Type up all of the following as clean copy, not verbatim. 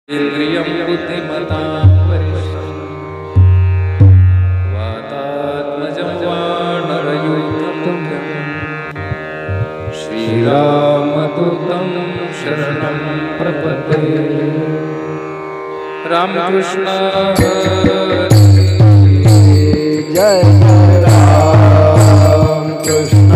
इंद्रियं बुद्धिमतां वरिष्ठं वातात्मजं वानरयूथमुख्यं श्रीरामदूतं शरणं प्रपद्ये। रामकृष्ण जय राम कृष्ण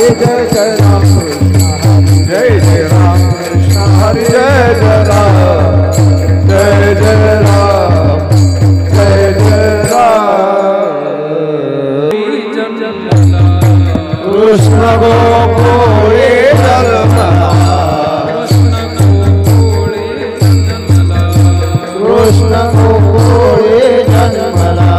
जय जय राम कृष्ण हरि जय जय राम कृष्ण हरि जय जय राम जय जय राम जय जय राम कृष्ण गोकुळे जन्मला कृष्ण गोकुळे जन्मला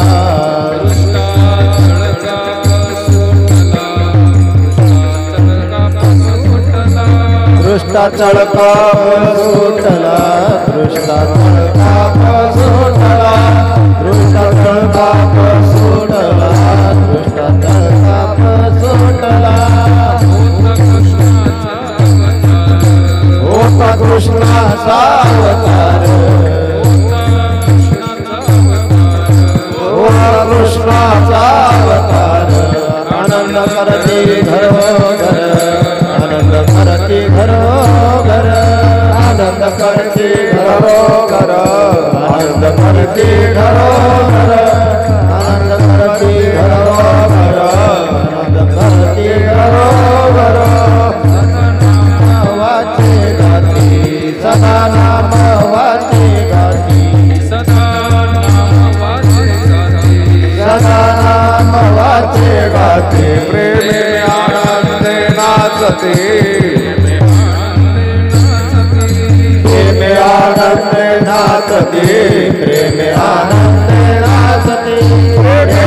दृष्टा चळका सुटला दृष्टा चळका सुटला दृष्टा चळका सुटला दृष्टा चळका सुटला होता कृष्णाचा अवतार होता कृष्णाचा अवतार आनंद करते घरोघर आनंद करते घरोघर आनंद करते घरोघर आनंद करते घरोघर आनंद करते घरोघर आनंद करते घरोघर वाचे गाती सदा नाम वाचे गाती सदा नाम वाचे गाते प्रेमे आनंदे नाचते प्रेमे आनंदे नाचते प्रेमे आनंदे नाचते प्रेमे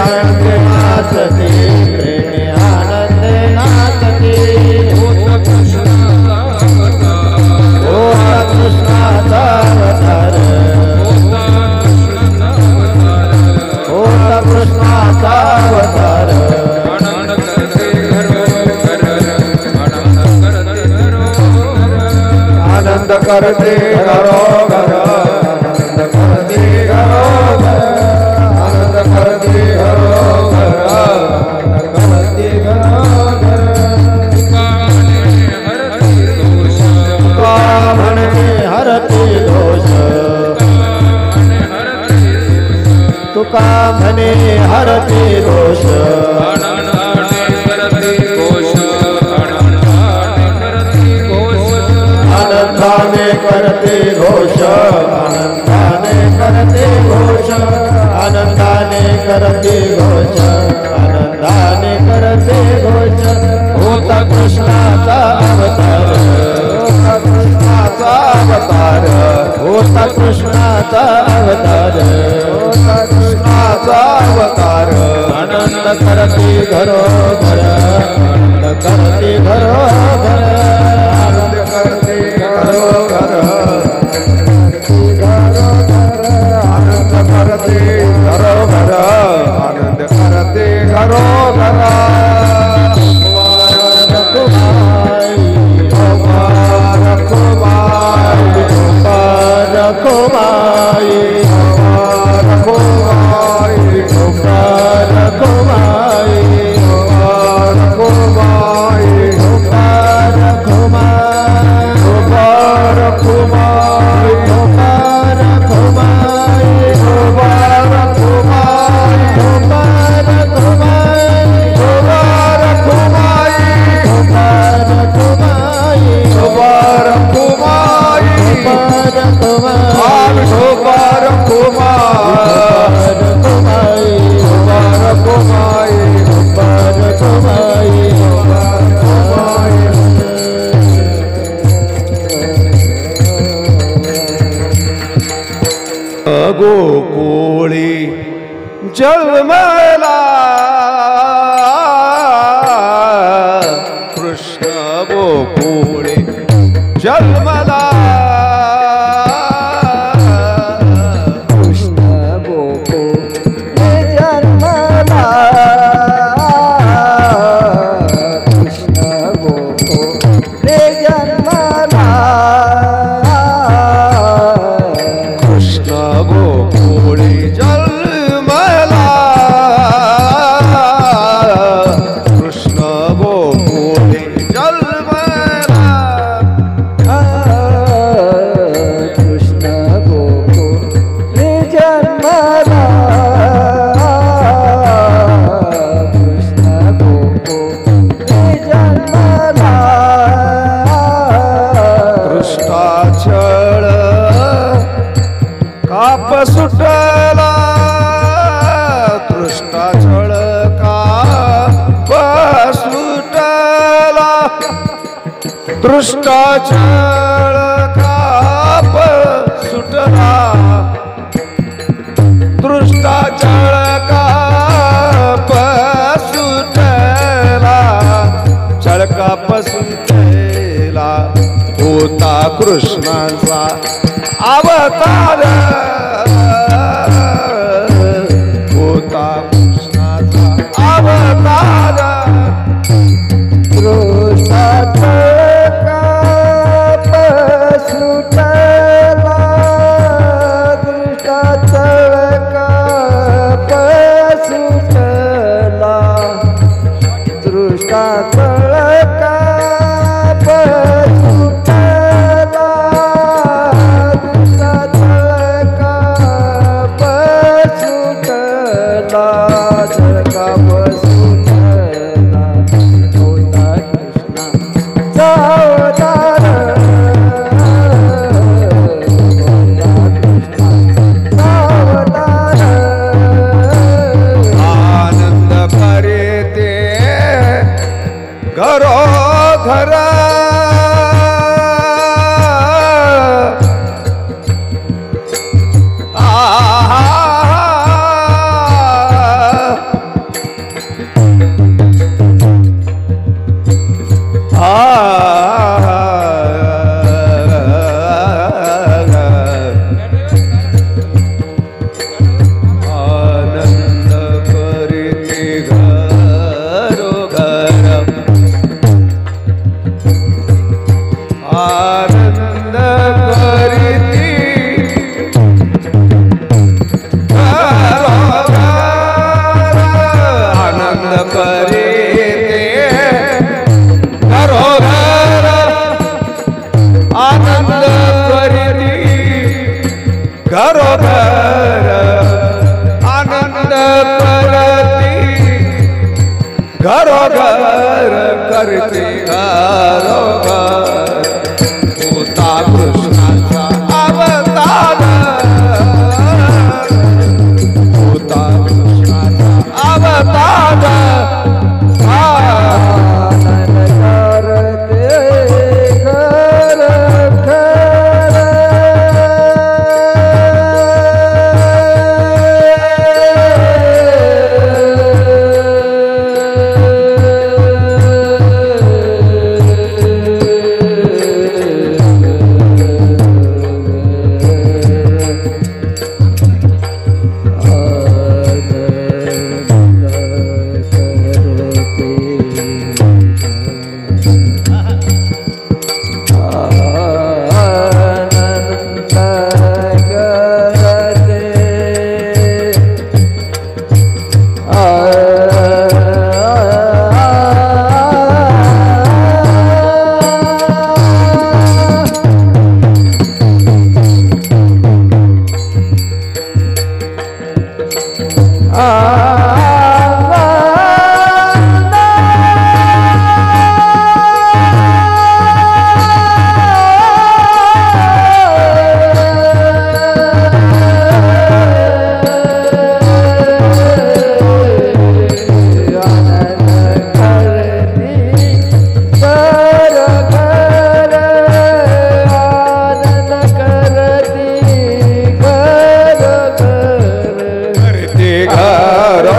आनंदे नाचते प्रेमे आनंदे नाचते होता कृष्णाचा अवतार होता कृष्णाचा अवतार आनंद करते घरोघर आनंद करते घरोघर आनंद करते घरोघर आनंद करते घरोघर तुका म्हणे हरते दोष तुका म्हणे हरते दोष आनंदाने करते घोष आनंदाने करते घोष आनंदाने करते घोष आनंदाने करते घोष होता कृष्णाचा अवतार होता कृष्णाचा अवतार होता कृष्णाचा अवतार होता कृष्णाचा अवतार आनंद करते घरोघर आनंद करते घरोघर आनंद करते घरोघर आनंद करते घरोघर आनंद करते घरोघर गोकुळी जन्मला कृष्ण गोकुळी जन्मला कृष्ण गोकुळी जन्मला कृष्ण गोकुळी जन्मला कृष्ण गोकुळी जन्मला कृष्ण गोकुळी जन्मला कृष्ण गोकुळी जन्मला कृष्ण गोकुळी काप सुटला दृष्टा छळ काप सुटला दृष्टा छळ काप सुटला दृष्टा छळ काप सुटला छळ काप सुटला होता कृष्णाचा अवतार होता कृष्णाचा अवतार दृष्टाचा काप सुटला दृष्टाचा काप सुटला दृष्टाचा काप सुटला घरोघर आनंद करती घरोघर करती घरोघर होता कृष्णाचा अवतार होता कृष्णाचा अवतार घरो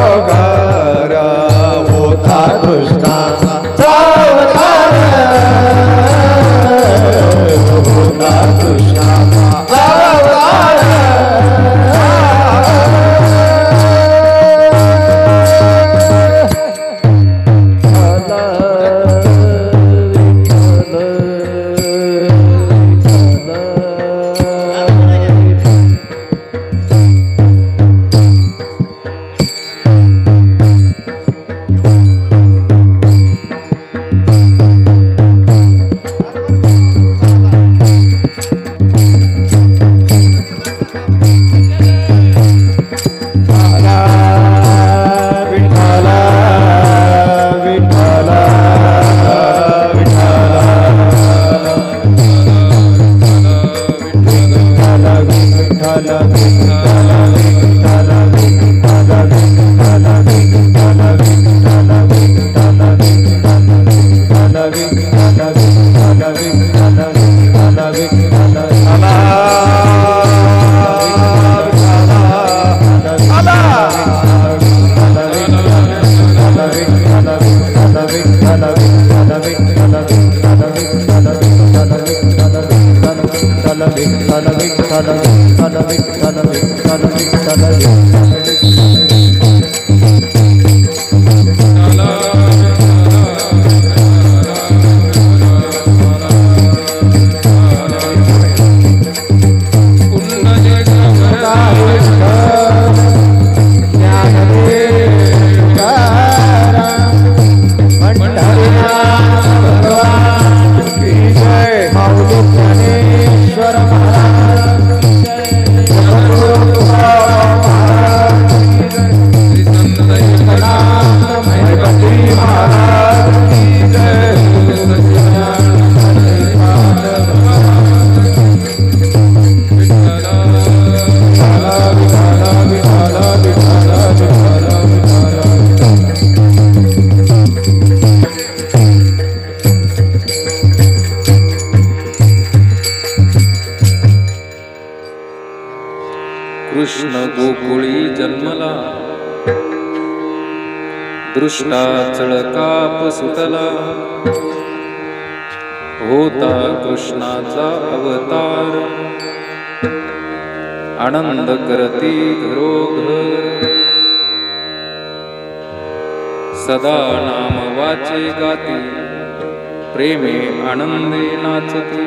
कृष्ण गोकुळी जन्मला, दृष्टा चळकाप सुटला, होता कृष्णाचा अवतार, आनंद करती घरोघर, सदा नाम वाचे गाती, प्रेमे आनंदे नाचती,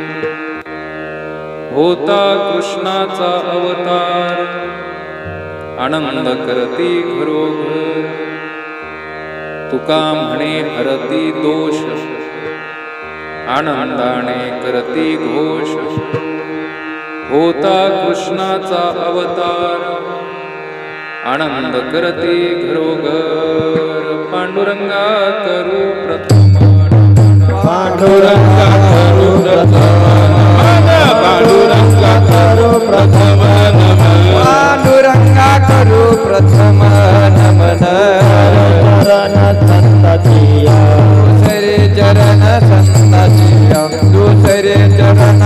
होता कृष्णाचा अवतार, आनंद करती घरोघर, तुका म्हणे हरती दोष, आनंदाने करती घोष, होता कृष्णाचा अवतार, आनंद करती घरोघर, पांडुरंगा करू प्रथम, पांडुरंगा करू प्रथम, पांडुरंगा करू प्रथम नमन, पांडुरंगा करू प्रथम नमन, चरण संततिया, दुसरे चरण संततिया, दुसरे चरण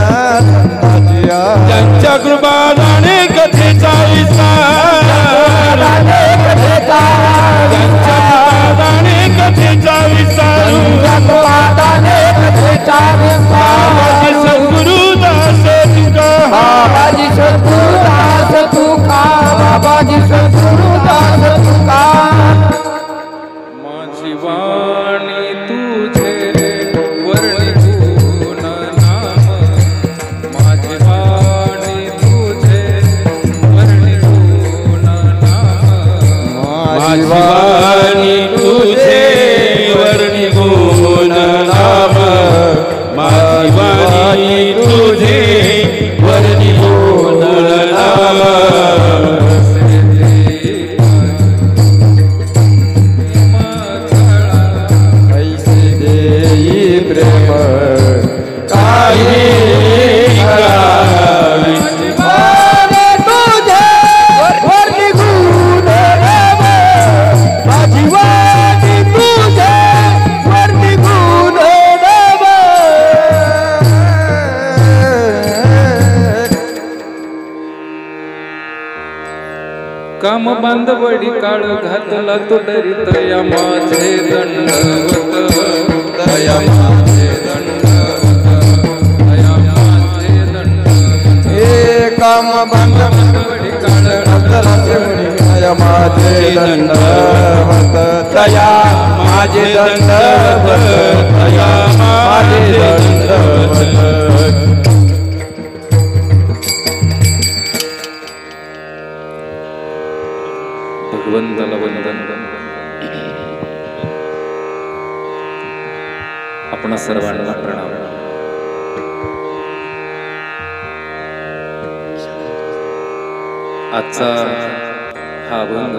संततिया, ज्यांच्या कृपा जाणे कथेचा विस्तार, ज्यांच्या जाणे कथेचा विस्तार, बाबाजी सद्गुरुदास तुका, बाबाजी सद्गुरुदास तुका, बाबाजी सद्गुरुदास तुका, माझी वाणी तुझे वर्णी गुण नाम, माझी वाणी तुझे वर्णी गुण नाम, माझी वाणी तुझे वर्णी गुण नाम, माझी वाणी तुझे वर्णी गुण नाम, ऐसे देई प्रेम काही काम बांधवडी काळ घातला तो डरीत, या माझे दंडवत, दया माझे दंडवत, दया माझे दंडवत, हे काम बांधवडी काळ घातला दया माझे दंडवत, दया माझे दंडवत, दया माझे दंडवत, भगवंताला वंदन. आपणा सर्वांना प्रणाम. आजचा हा अभंग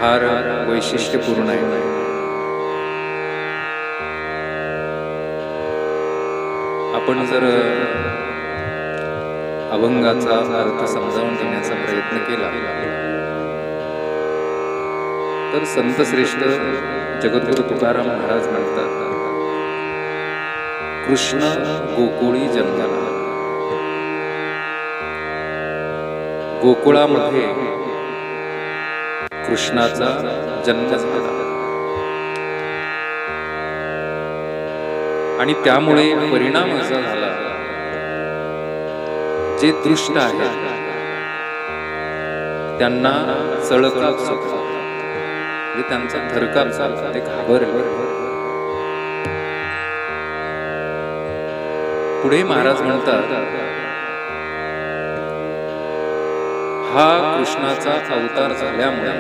फार वैशिष्ट्यपूर्ण आहे. आपण जर अभंगाचा अर्थ समजावून घेण्याचा प्रयत्न केला तर संत श्रेष्ठ जगद्गुरु तुकाराम महाराज म्हणतात, कृष्ण गोकुळी जन्मला. गोकुळामध्ये कृष्णाचा जन्म झाला आणि त्यामुळे परिणाम असा झाला, जे दृष्ट आहेत त्यांना चळकाप सुटला, म्हणजे त्यांचा थरकाप झाला, ते घाबरले. पुढे महाराज म्हणतात, हा कृष्णाचा अवतार झाल्यामुळे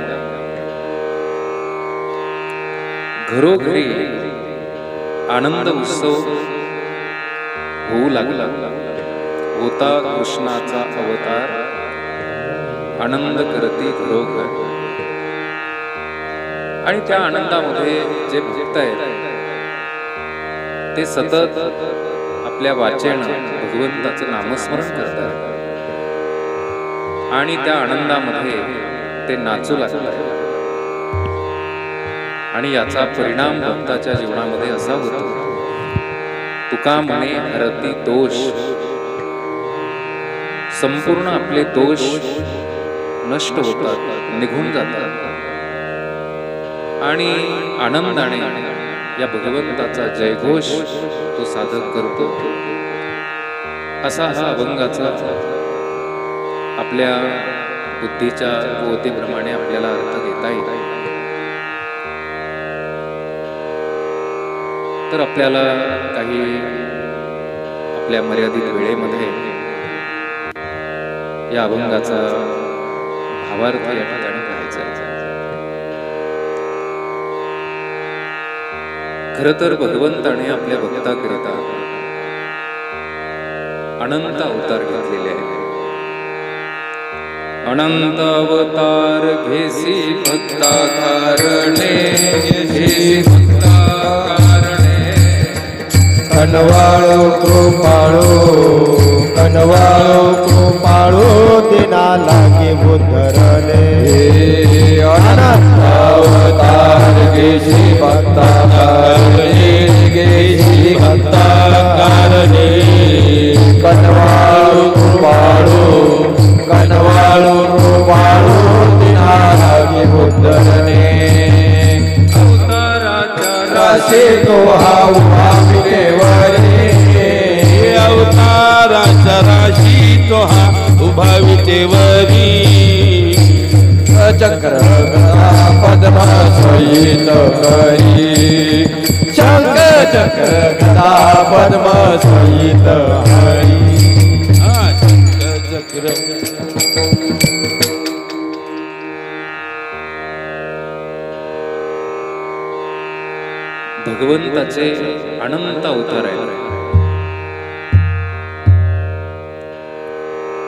घरोघरी आनंद उत्सव होऊ लागला. होता कृष्णाचा अवतार, आनंद करती घरोघर. आणि त्या आनंदामध्ये जे भक्त आहेत ते सतत आपल्या वाचेनं भगवंताचं नामस्मरण करतात आणि त्या आनंदामध्ये ते नाचू लागतात. आणि याचा परिणाम भक्ताच्या जीवनामध्ये असा होतो, तुका म्हणे हरती दोष, संपूर्ण आपले दोष नष्ट होतात, निघून जातात आणि आनंदाने या भगवंताचा जयघोष तो साधक करतो. असा हा अभंगाचा आपल्या बुद्धीच्या गोतेप्रमाणे आपल्याला अर्थ घेता येईल. तर आपल्याला काही आपल्या मर्यादित वेळेमध्ये या अभंगाचा भावार्थ या ठिकाणी पाहायचा आहे. खरं तर भगवंताने आपल्या भक्ताकरिता अनंत अवतार घेतलेले आहेत. अनंत अवतार घेसी भक्ता कारणे, घेसी भक्ता कारणे. कनवाळो कृपाळो, कनवाळो कृपाळो, दिना लागे उद्धरले. अनंत अवतार घेसी भक्ता कारणे, घेसी भक्ता कारणे. कनवाळो कृपाळो, कनवाळो कृपाळो, दिना लागे उद्धरले. राशे तो हा उभा विटेवरी, अवताराचा राशी तो हा उभा विटेवरी. चक्र गदा पद्म सहित करी, शंख चक्र गदा पद्म सहित हरी. चक्र भगवंताचे अनंत अवतार आहेत.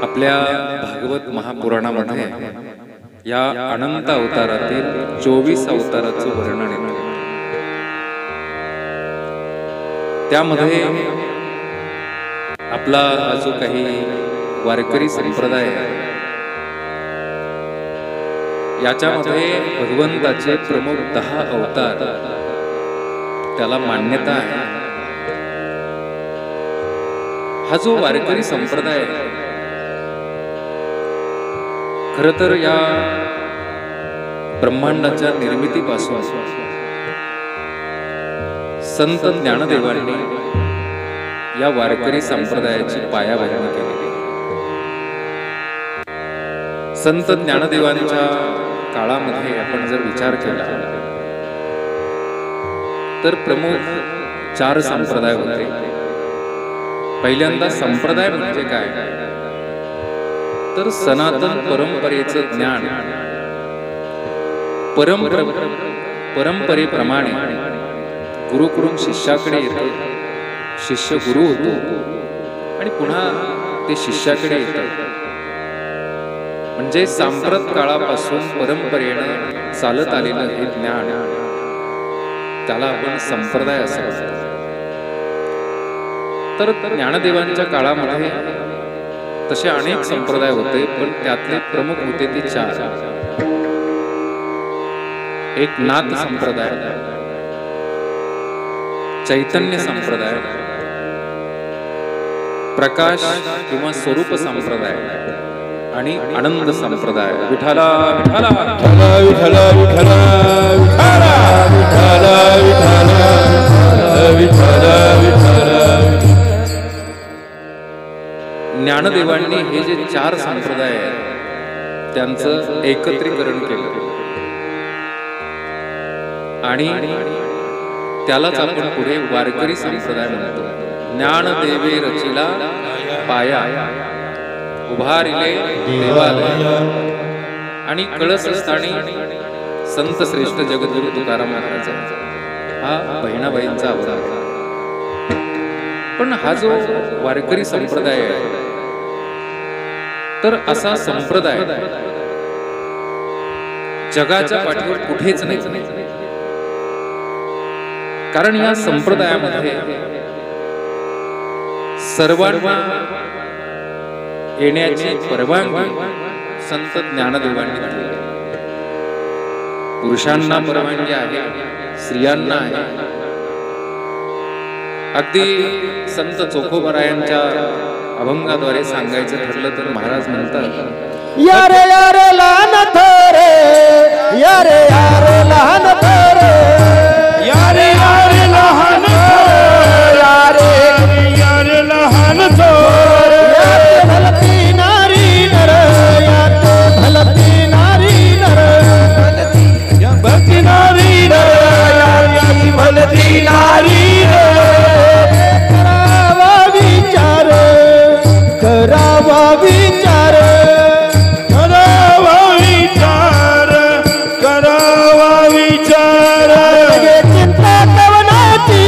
आपल्या भागवत महापुराणामध्ये या अनंत अवतारातील 24 अवताराचं वर्णन येतं. त्यामध्ये आपला हा जो काही वारकरी संप्रदाय आहे याच्यामध्ये भगवंताचे प्रमुख 10 अवतार त्याला मान्यता आहे. हा जो वारकरी संप्रदाय आहे खर तर या ब्रह्मांडाच्या निर्मितीपासून संत ज्ञानदेवांनी या वारकरी संप्रदायाची पायाभरणी केली. संत ज्ञानदेवांच्या काळामध्ये आपण जर विचार केला तर प्रमुख 4 संप्रदाय होते. पहिल्यांदा संप्रदाय म्हणजे काय तर सनातन परंपरेचं ज्ञान परंपरेप्रमाणे गुरुकडून शिष्याकडे येतं, शिष्य गुरु होतो आणि पुन्हा ते शिष्याकडे येतं. म्हणजे सांप्रत काळापासून परंपरेनं चालत आलेलं हे ज्ञान त्याला आपण संप्रदाय असं म्हणतो. तर ज्ञानदेवांच्या काळामध्ये तसे अनेक संप्रदाय होते, पण त्यातले प्रमुख होते ते 4. एक नाथ संप्रदाय, चैतन्य संप्रदाय, प्रकाश किंवा स्वरूप संप्रदाय आणि आनंद संप्रदाय. विठाला विठाला विठ्ठल विठ्ठल विठ्ठल विठ्ठल विठ्ठल विठ्ठल. ज्ञानदेवांनी हे जे 4 संप्रदाय आहेत त्यांचं एकत्रीकरण केलं आणि त्यालाच आपण पुढे वारकरी संप्रदाय म्हणतो. ज्ञानदेवे रचिला पाया, उभारिले देवालय आणि कळसस्थानी संत श्रेष्ठ जगद्गुरु तुकाराम महाराज हा बहिणाबाईंचा अवतार. पण हा जो वारकरी संप्रदाय आहे तर असा संप्रदाय जगाच्या पाठीवर कुठेच नाही. कारण या संप्रदायामध्ये सर्वांना येण्याची परवानगी संत ज्ञानदेवांनी दिली. पुरुषांना परवानगी आहे, स्त्रियांना आहे. अगदी संत चोखोबरायांच्या अभंगाद्वारे सांगायचं ठरलं तर महाराज म्हणतात, यारे यारे लहान थोरे, यारे यारे लहान थोरे, यारे यारे लहान यारे यारे लहान थोर, याते भलती नारी नर, याते भलती नारी नर, भक्ती नारी याती भलती नारी करावा विचार, करावा विचार, करावा विचार, करावा विचार. लगे चिंता कवनाची,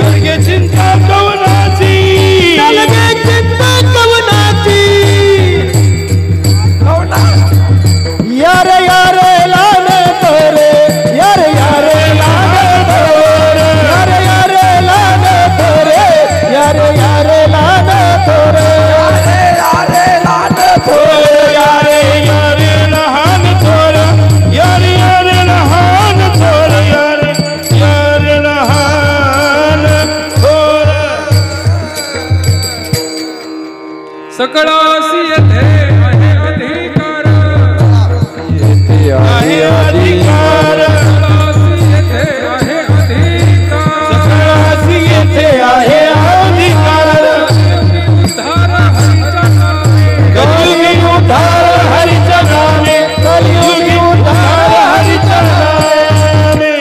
लगे चिंता कवनाची, लगे चिंता कवनाची. यार यार लान तोरे, यार यार लान तोरे, यार यार लान तोरे, यार यार लान तोरे, यारे लान तोरे, यारे यारे लहान थोर, यारे यारे लहान थोर, यारे यारे लहान थोर. सकळासी येथे आहे अधिकार, आहे अधिकार, सकळासी येथे आहे अधिकार, सकळासी येथे आहे अधिकार. उद्धार हरीच्या नावे, कलियुगी उद्धार हरीच्या नामे, कलियुगी उद्धार हरीच्या नामे.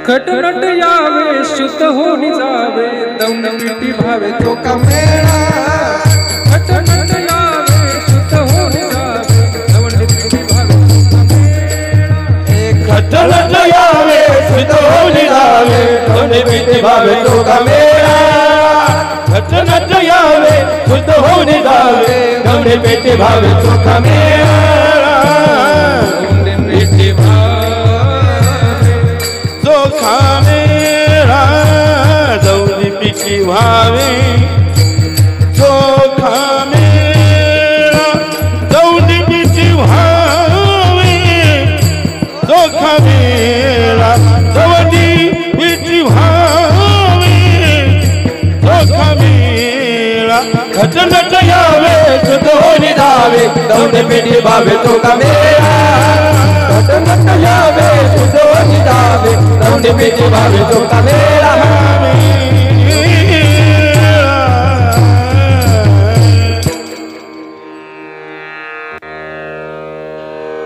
खटनट यावे शुद्ध होऊन जावे, दौंड पिटी भावे तो कमेळा. खटनट यावे शुद्ध होऊन जावे, दौंड पिटी भावे तो कमेळा. खटनट यावे शुद्ध होऊन जावे, दोन्ही पिठी भावे तो कमेळा. खटनट यावे शुद्ध होऊन जावे, दोन्ही पिठी भावे तो कमेळा. दौंड पिटी भावे चोखा मेळा, दोन्ही पिठी भावे चोखा मेळा, दोन्ही पिठी भावे चोखा मेळा, दोन्ही पिठी भावे चोखा मेळा. खटनट यावे शुद्ध होऊन जावे, दोन्ही पिठी भावे चोखा मेळा. खटनट यावे शुद्ध होऊन जावे, दोन्ही पिठी भावे चोखा मेळा.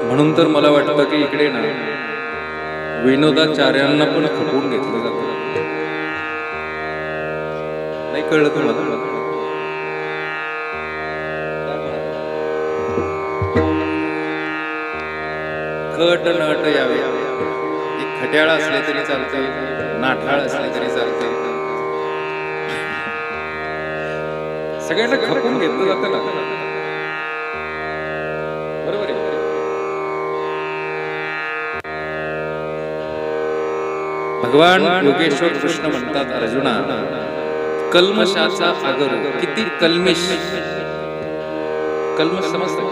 म्हणून तर मला वाटतं की इकडे ना विनोदाचार्यांना पण खपवून घेतलं जातं. नाही कळलं तुम्हाला? खट नट यावे, एक खट्याळ असले तरी चालते, नाठाळ असले तरी चालते, सगळ्यांना खपवून घेतलं जातं ना. बरोबर आहे. भगवान योगेश्वर कृष्ण म्हणतात, अर्जुना कल्मशाचा आगर किती कल्मिश कल्मश समजतं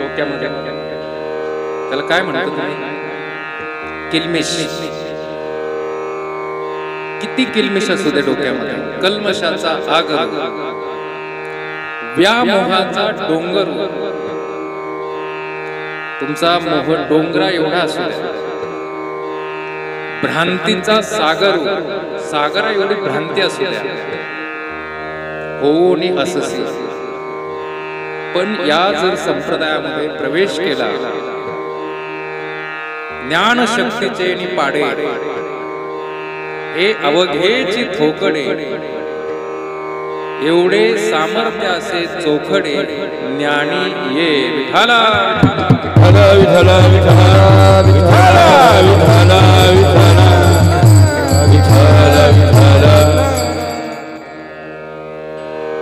डोक्यामध्ये त्याला काय म्हणतात तुम्ही किल्मिश किती किल्मिश असू दे डोक्यामध्ये कल्मशाचा आगर व्यामोहाचा डोंगर तुमचा मोह डोंगरा एवढा असू द्या भ्रांतीचा सागर सागरा एवढी भ्रांती असू द्या हो नि अससी पण या जर संप्रदायामध्ये प्रवेश केला ज्ञान शक्तीचे नि पाडे हे अवघेची थोकडे एवढे सामर्थ्य असे चोखडे ज्ञानी ये विठाला विठाला विठाला विठाला विठाला विठाला विठाला विठाला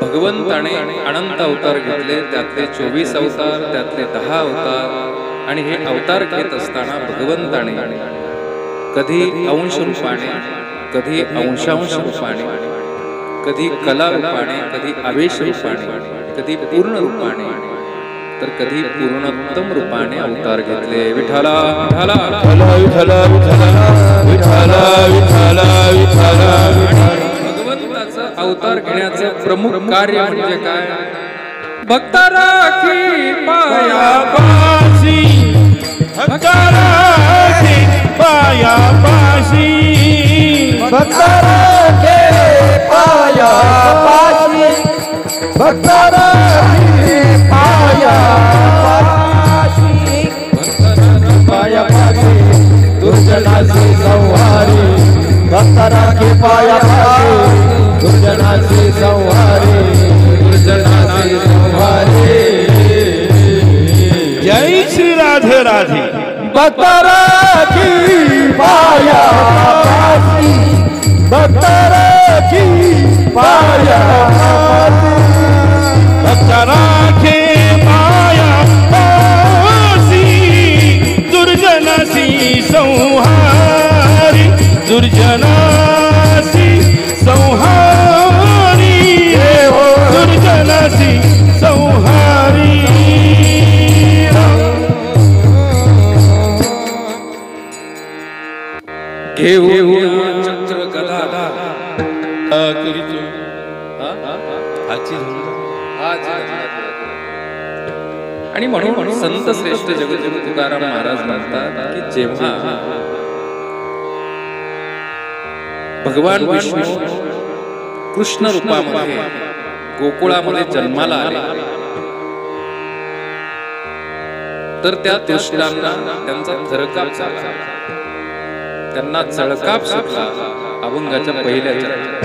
भगवंताने अनंत अवतार घेतले त्यातले 24 अवतार त्यातले 10 अवतार आणि हे अवतार घेत असताना भगवंताने कधी अंश रूपाने कधी अंशांश रूपाने कधी कला रूपाने कधी आवेश रूपाने कधी पूर्ण रूपाने तर कधी पूर्णोत्तम रूपाने अवतार घेतले विठाला विठाला विठाला विठाला विठाला विठाला विठाला भगवंताचं अवतार घेण्याचं प्रमुख कार्य म्हणजे काय भक्ता राखी पायापाशी भक्ता राखी पायापाशी भक्ता राखे पायापाशी भक्ता राखे पायापाशी दुर्जनाची संहारी भक्ता राखे पायापाशी दुर्जनाची संहारी दुर्जनाची संहारी जय श्री राधे राधे भक्ता राखी पायापाशी भक्ता राखी पायापाशी भक्ता राखे पायापाशी दुर्जनासी संहारी दुर्जनासी संहारी दुर्जनासी संहारी घेऊन चक्र गदा आणि म्हणून संत श्रेष्ठ जगद्गुरु तुकाराम महाराज म्हणतात की जेव्हा भगवान विष्णू कृष्ण रूपामध्ये गोकुळामध्ये जन्माला आले तर त्या दुष्टांना त्यांचा थरकाप झाला त्यांना चळकाप सुटला अभंगाच्या पहिल्या चरणात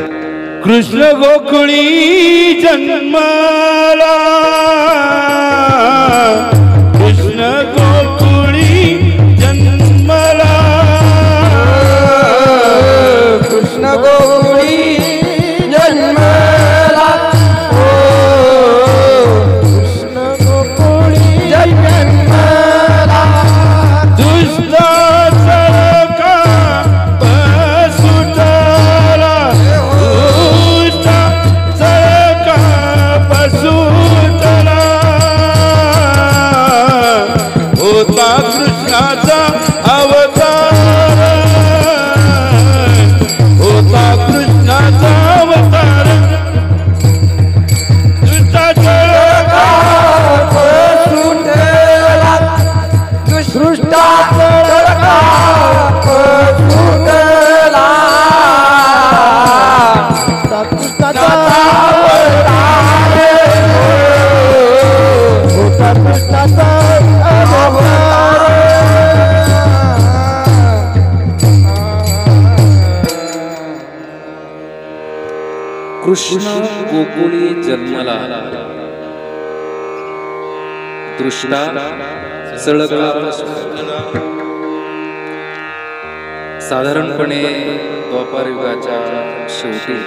कृष्ण गोकुळी जन्माला कृष्ण गोकुळी जन्माला कृष्ण गोकुळी जन्मला कृष्ण गोकुळी जन्मला दुष्टाचा कृष्णाचा अवतार होता कृष्णाचा अवतार दुष्टाचा सुटला दुष्टाचा सुटला कृष्णाचा अवतार होता कृष्णाचा कृष्ण गोकुळी जन्मला दृष्टा चळका साधारणपणे द्वापार युगाच्या शेवटी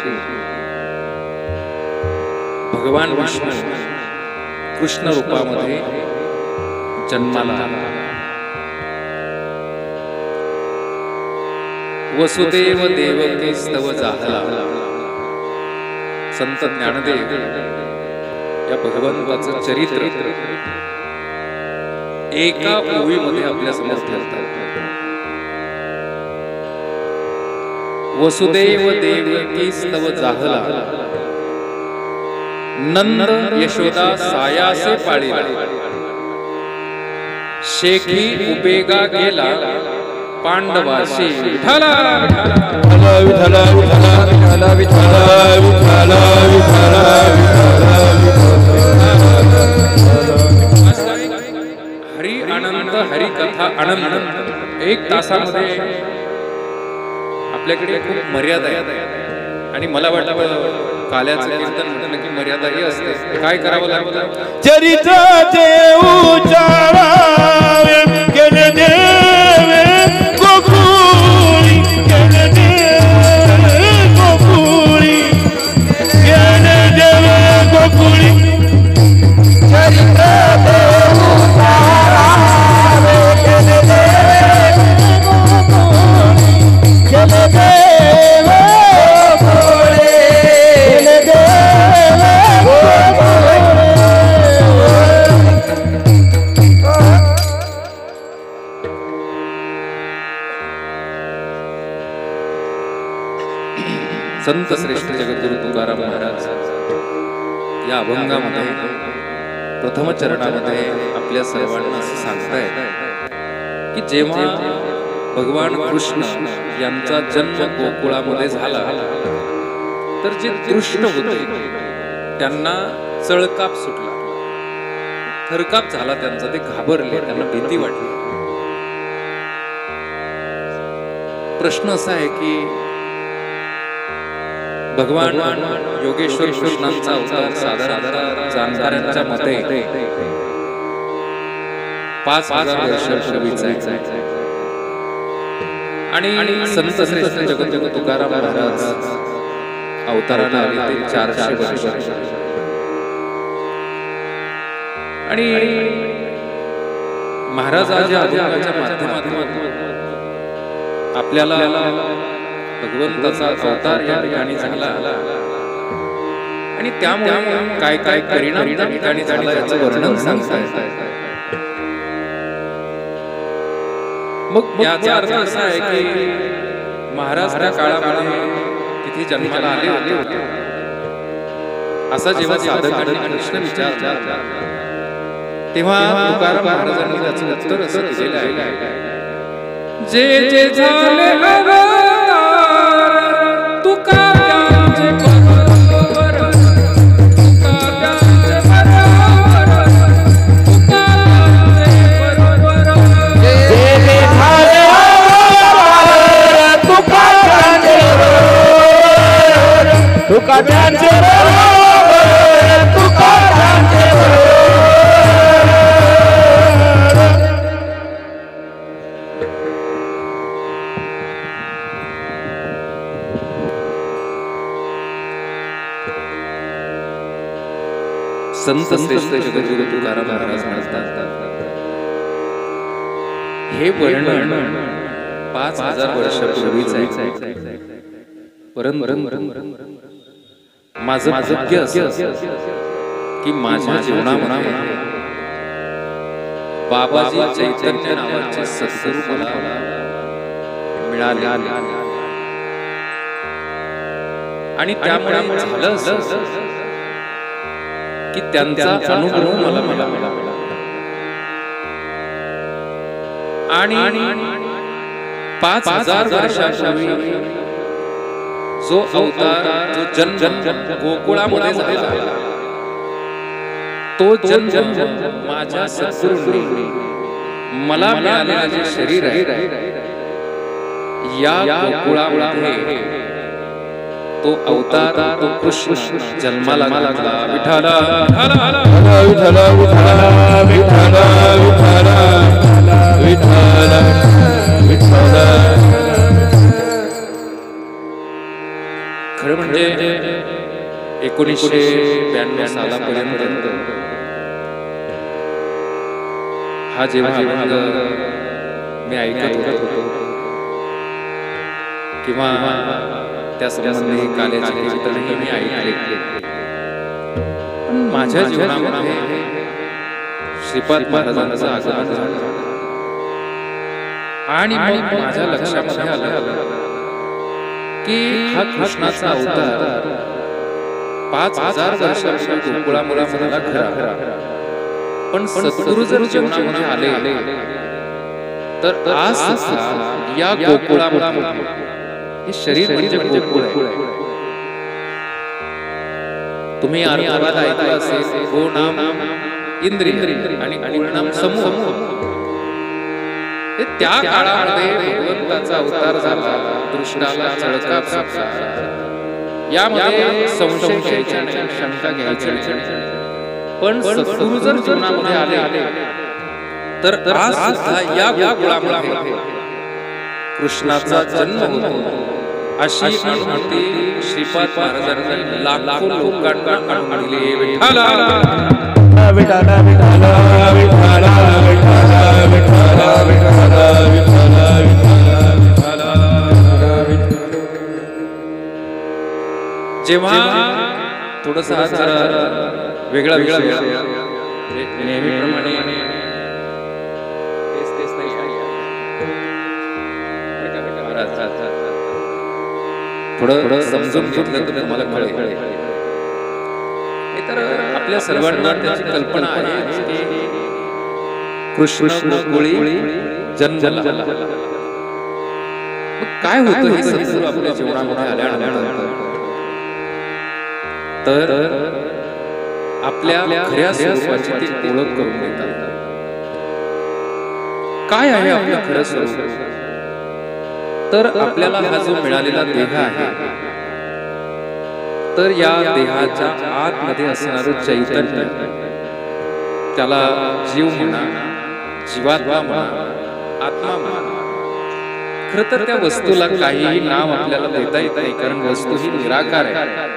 भगवान विष्णू कृष्ण रूपामध्ये जन्माला आला वसुदेव देवकी स्तव जाहला संत ज्ञानदेव या भगवंताचं चरित्र एका ओळीमध्ये आपल्या समोर ठेवतात. वसुदेव देवकी स्तव जाहला, नंद यशोदा सायासे पाळीला, शेखी उपेगा गेला पांडवाशी. विठला विठला विठला विठला विठला विठला हरी आनंद, हरी कथा आनंद. एक तासामध्ये आपल्याकडे खूप मर्यादा आहे आणि मला वाटतं काल्याचं कीर्तन म्हटलं की मर्यादा ही असते. काय करावं लागतं? चरित्राचे उच्चारावे केले देवे गोकुळी, केले देवे गोकुळी, केले देवे गोकुळी. चरित्राचे उच्चारावे केले देवे गोकुळी, केले देवे गोकुळी, केले देवे गोकुळी. संत श्रेष्ठ जगद्गुरु तुकाराम महाराज या अभंगामध्ये प्रथम चरणामध्ये आपल्या सर्वांना सांगतायत की जेव्हा भगवान कृष्ण यांचा जन्म गोकुळामध्ये झाला तर जे दृष्ट होते त्यांना चळकाप सुटला, थरकाप झाला त्यांचा. ते घाबरले, त्यांना भीती वाटली. प्रश्न असा आहे की भगवान योगेश्वर कृष्णांचा अवतार साधारणतः जाणकारांच्या मते 5000 वर्षापूर्वीचा आहे आणि संत श्रेष्ठ जगद्गुरु तुकाराम महाराज अवताराला आले ते 400 वर्ष. आणि महाराजांच्या अभंगाच्या माध्यमातून आपल्याला भगवंताचा अवतार या ठिकाणी झाला आणि त्यामुळे काय काय परिणाम त्या ठिकाणी झाला याचं वर्णन सांगतात. मग याचा अर्थ असा आहे की महाराज त्या काळामध्ये तिथे जन्माला आले होते असा जेव्हा साधकांनी प्रश्न विचारला तेव्हा तुकाराम महाराजांनी त्याचं उत्तर असं दिलेलं आहे, जे जे झाले संत श्रेष्ठ जगद्गुरु तुकाराम महाराज म्हणतात हे वर्णन 5000 वर्षापूर्वीच आहे, परंतु माझं भाग्य असं की माझ्या जीवनामध्ये बाबाजी चैतन्य नावाचे सद्गुरू मला मिळाले आणि त्यामुळे झालं असं की त्यांचा अनुभव मला मिळाला आणि 5000 वर्षापूर्वी जो अवतार, जो जन्म गोकुळामध्ये झाला तो जन्म माझ्या सद्गुरूंनी मला मिळालेलं जे शरीर आहे या गोकुळामध्ये तो अवतार, तो कृष्ण जन्माला लागला. विठ्ठला विठ्ठला विठ्ठला विठ्ठला विठ्ठला विठ्ठला. खरं म्हणजे 1992 सालापर्यंत हा जेव्हा अभंग मी ऐकत होतो किंवा त्यासंबंधी काल्याची कीर्तनही मी ऐकले. पण माझ्या जीवनामध्ये श्रीपाद महाराजांचं आगमन झालं आणि मग माझ्या लक्षामध्ये आलं की हा कृष्णाचा अवतार 5000 वर्षापूर्वी गोकुळामध्ये झाला खरा, पण सद्गुरु जर जीवनामध्ये आले तर आज सुद्धा या गोकुळामध्ये हे शरीर म्हणजे गोकुळ आहे. तुम्ही अर्थात ऐकलं असेल गो नाम इंद्रिय आणि नाम समूह. त्या काळामध्ये भगवंताचा अवतार झाला, दृष्टाला चळकाप सुटला. यामध्ये संशय घ्यायचा नाही, शंका घ्यायची नाही. पण सद्गुरु जर जीवनामध्ये आले तर आज सुद्धा या गोकुळामध्ये कृष्णाचा जन्म होतो अशी अनुभूती श्रीपाद महाराजांनी लाखो लोकांना आणून दिली. विठ्ठला विठ्ठला विठ्ठला विठ्ठला विठ्ठला विठ्ठला विठ्ठला विठ्ठला. जेव्हा थोडंसं आज जरा वेगळा नेहमीप्रमाणे तेच नाही थोडं समजून घेतलं तर तुम्हाला कळेल. तर आपल्या सर्वांना त्याची कल्पना आहे की कृष्ण गोकुळी जन्मला. काय होतं हे सद्गुरू आपल्या जीवनामध्ये आल्यानंतर तर आपल्या खऱ्या स्वरूपाची ती ओळख करून देतात. काय आहे आपलं खरं स्वरूप? तर आपल्याला हा जो मिळालेला देह आहे, तर या देहाच्या आतमध्ये असणारं चैतन्य, त्याला जीव म्हणा, जीवात्मा म्हणा, आत्मा म्हणा. खरं तर त्या वस्तूला काहीही नाव आपल्याला देता येत नाही, कारण वस्तू ही निराकार आहे.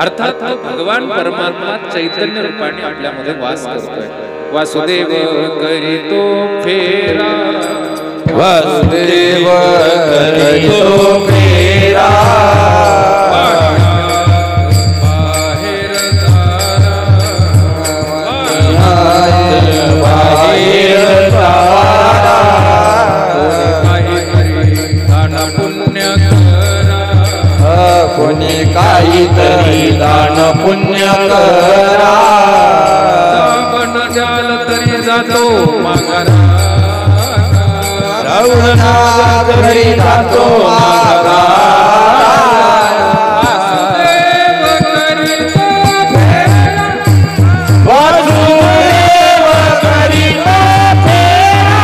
अर्थात भगवान परमात्मा चैतन्य रूपाने आपल्यामध्ये वास करतोय. वासुदेव करीतो फेरा, वासुदेव करीतो फेरा, बाहेर तारा, बाहेर तारा, काहीतरी दान पुण्य करा, कोणी काहीतरी दान पुण्य करा, पण जाल तरी जातो माघारा, रावणा घरी जातो माघारा. वासुदेव करीतो फेरा, वासुदेव करीतो फेरा,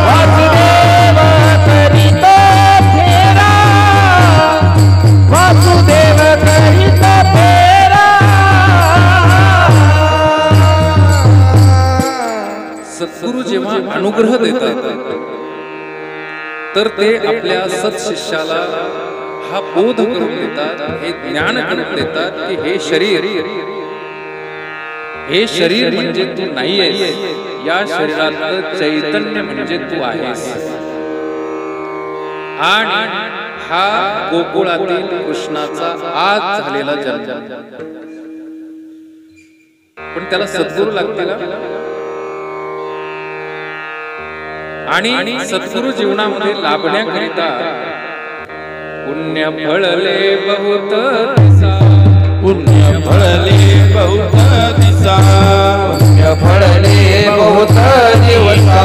वासुदेव करीतो फेरा, वासुदेव करीतो फेरा. सद्गुरु जेव्हा अनुग्रह देतात तर ते आपल्या सत्शिष्याला हा बोध करून देतात, हे ज्ञान करून देतात की हे शरीर म्हणजे तू नाही आहेस, या शरीरातलं चैतन्य म्हणजे तू आहेस. आणि हा गोकुळातील कृष्णाचा आज झालेला जन्म. पण त्याला सद्गुरू लागतील आणि सद्गुरु जीवनामध्ये लाभण्याकरिता पुण्य फळले बहुत दिसा, पुण्य फळले बहुत दिसा, पुण्य फळले बहुत दिवसा,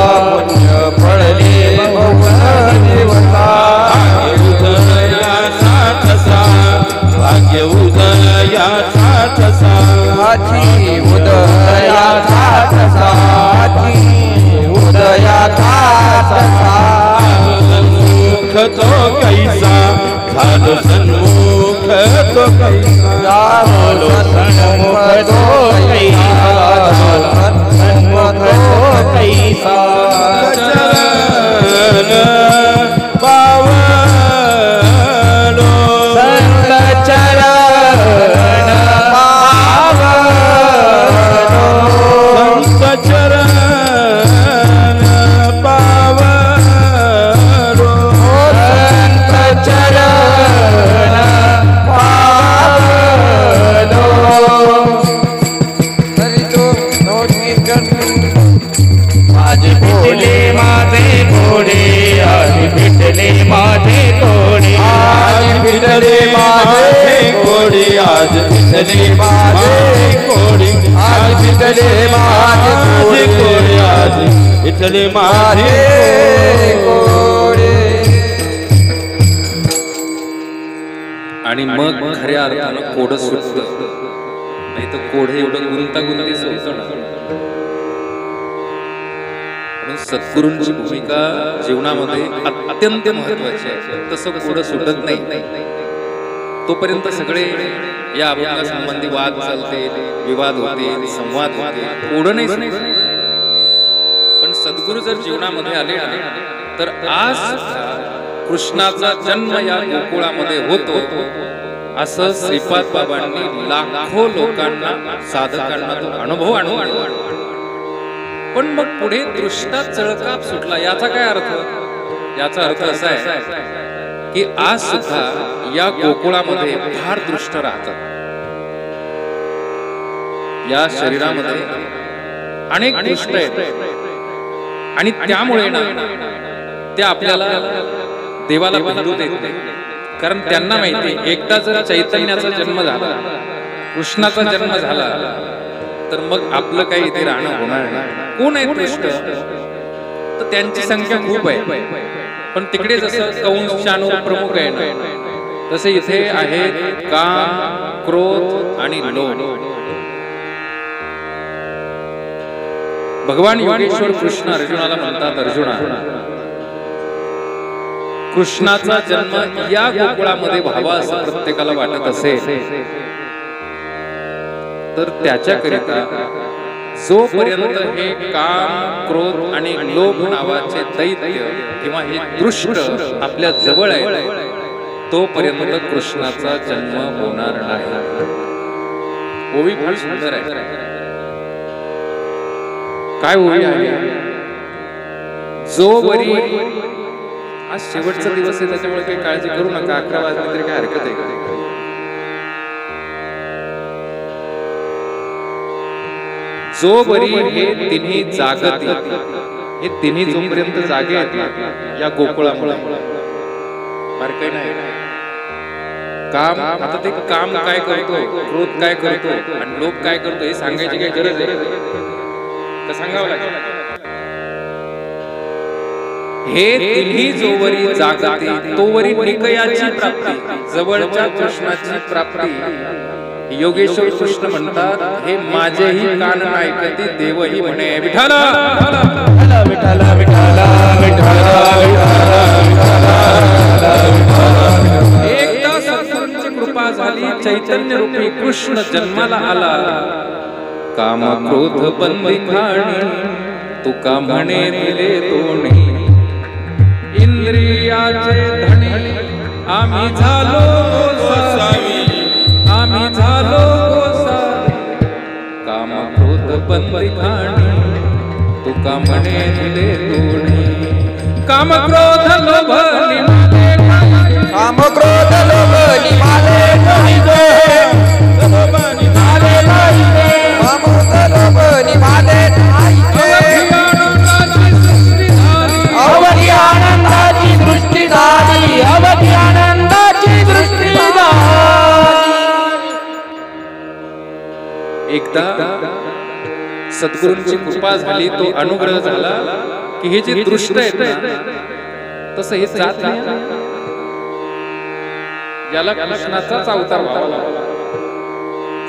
पुण्य फळले बहुत दिवसा. भाग्य उदयाचा ठसा, भाग्य उदयाचा ठसा, उदयाचा ठसा. सन्मुख तो कैसा, झालो सन्मुख तो कैसा, झालो सन्मुख तो कैसा, सन्मुख तो कैसा. चरण पावलो, संत चरण पावलो, संत चरण पावलो, संत चरण आज विठले माझे कोडी आज विठले माझे कोडी आज विठले माझे कोडे. आणि मग खऱ्या अर्थानं कोड सुटतं. नाही तर कोडे एवढं गुंतागुंतीचं होतं ना. म्हणून सद्गुरूंची भूमिका जीवनामध्ये अत्यंत महत्वाची आहे. तसं कोड सुटत नाही तोपर्यंत सगळे या अभंगासंबंधी वाद चालते, विवाद होते, संवाद होते, कोड नाही सुटत. पण सद्गुरू जर जीवनामध्ये आले ना तर आज कृष्णाचा जन्म या गोकुळामध्ये होतो असं श्रीपाद बाबांनी लाखो लोकांना, साधकांना तो अनुभव आणून आणला. पण मग पुढे दृष्टात चळकाप सुटला. याचा काय अर्थ? याचा अर्थ असा आहे की आज सुद्धा या गोकुळामध्ये फार दृष्ट राहतात. या शरीरामध्ये अनेक दृष्ट आहेत आणि त्यामुळे ना ते आपल्याला देवाला बंधू देत नाही. कारण त्यांना माहिती एकदा जर चैतन्याचा जन्म झाला, कृष्णाचा जन्म झाला तर मग आपलं काही इथे राहणं होणार नाही. कोण आहे दृष्ट? तर त्यांची संख्या खूप आहे. पण तिकडे जसं कंस शानूर प्रमुख आहे ना, तसे इथे आहेत काम, क्रोध आणि लोभ. भगवान योगेश्वर कृष्ण अर्जुनाला म्हणतात, अर्जुना कृष्णाचा जन्म या गोकुळामध्ये व्हावा असं प्रत्येकाला वाटत असेल तर त्याच्याकरिता जोपर्यंत हे काम, क्रोध आणि लोभ नावाचे दैत्य किंवा हे दृष्ट आपल्या जवळ आहे तोपर्यंत कृष्णाचा जन्म होणार नाही. ओवी फार सुंदर आहे. काय ओवी आहे? जोवरी आज शेवटचा दिवस आहे त्याच्यामुळे काही काळजी करू नका. 11 वाजले तरी काय हरकत आहे का? जोवरी हे तिन्ही जागती, हे तिन्ही जोपर्यंत जागे आहेत ना या गोकुळामुळे बारकाई नाही. काम, आता ते काम काय करतो, क्रोध काय करतो आणि लोभ काय करतो हे सांगायची काही गरज आहे का? सांगावं लागेल. हे तिन्ही जोवरी जागती तोवरी निकयाची प्राप्ती, जवळच्या कृष्णाची प्राप्ती. योगेश्वर कृष्ण म्हणतात, हे माझेही कान ऐकती देवही म्हणे विठाला विठाला विठाला विठाला. एकदा सद्गुरूंची कृपा झाली, चैतन्य रूपी कृष्ण जन्माला आला. काम क्रोध बंदी खाणी तुका म्हणे दिले दोन्ही, इंद्रियाचे धणी आम्ही झालो गोसावी, आम्ही झालो गोसावी. काम क्रोध बंदी खाणी तुका म्हणे दिले दोन्ही. काम क्रोध लोभ निमाले, काम क्रोध लोभ निमाले नाहीते, लोभ निमाले नाहीते, काम क्रोध लोभ निमाले नाहीते. अवधी आनंदाची दृष्टी झाली, अवधी आनंदाची दृष्टी झाली. एकदा सद्गुरूंची कृपा झाली, तो अनुग्रह झाला की हे जे दृष्ट आहेत ना तसं हे जात नाही. याला कृष्णाचाच अवतार व्हावा,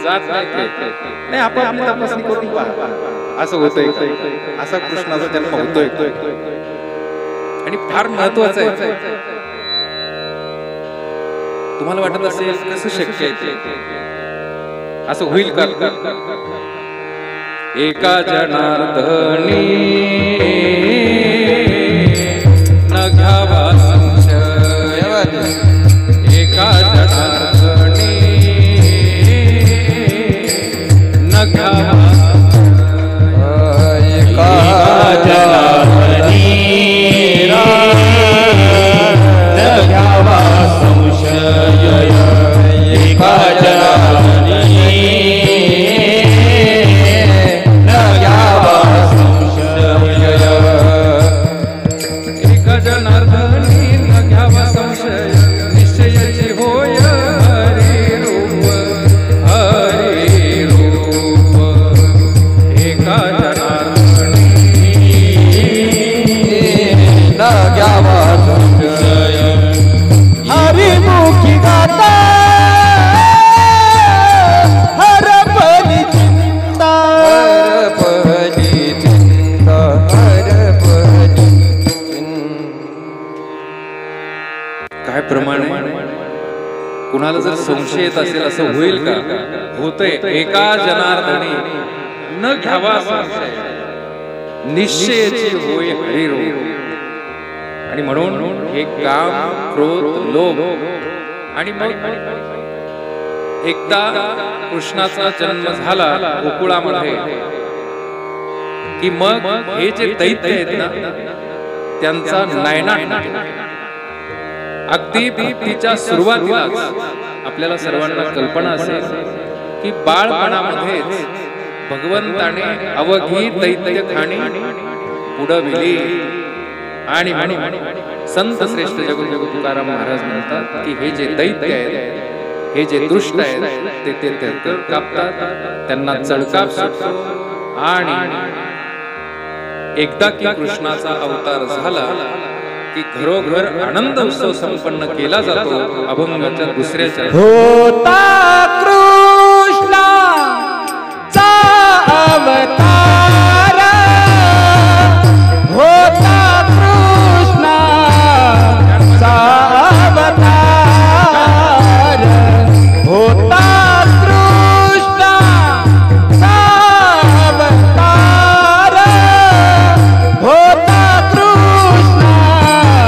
जात नाही. आपण आपली तपासणी करून पहा असं होतंय, असा कृष्णाचा जन्म होतोय. आणि फार महत्वाचं आहे. तुम्हाला वाटत असेल कसं शक्य आहे, असं होईल का? एका जनार्दनी न घ्यावा संशय, एका जनार्दनी न घ्यावा, एका जनार्दनी न घ्यावा संशय, एका जनार्दनी न घ्यावा संशय. कोणाला जर संशय येत असेल असं होईल का? होतंय. एका जनार्दनी न घ्यावा संशय, निश्चयाची होय हरिरो. आणि म्हणून हे काम, क्रोध, लोभ आणि मग एकदा कृष्णाचा जन्म झाला गोकुळामध्ये की मग हे जे दैत्य आहेत ना त्यांचा नायनाट. अगदी भक्तीच्या सुरुवातीलाच आपल्याला सर्वांना कल्पना असेल की बाळपणामध्येच भगवंताने अवघी दैत्य खाणी उडविली. आणि म्हणून संत श्रेष्ठ जगद्गुरु तुकाराम महाराज म्हणतात की हे जे दैत्य आहेत, हे जे दुष्ट आहेत ते थरथर कापतात, त्यांना चळकाप सुटतो. आणि एकदा की कृष्णाचा अवतार झाला की घरोघर आनंद उत्सव संपन्न केला जातो. अभंगाच्या दुसऱ्या चरणात होता कृष्णाचा अवतार, होता कृष्णाचा अवतार, होता कृष्णाचा अवतार, होता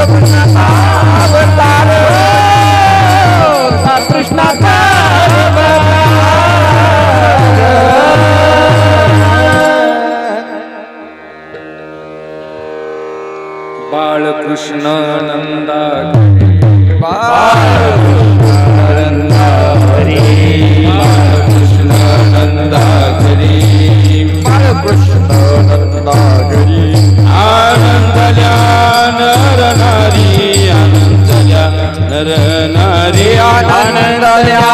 कृष्णाचा अवतार, होता बाळकृष्ण नंदा बाळकृष्ण नंदा घरी, बाळकृष्ण नंदा घरी, आनंदल्या नर नारी, आनंदल्या नर नारी, आनंदल्या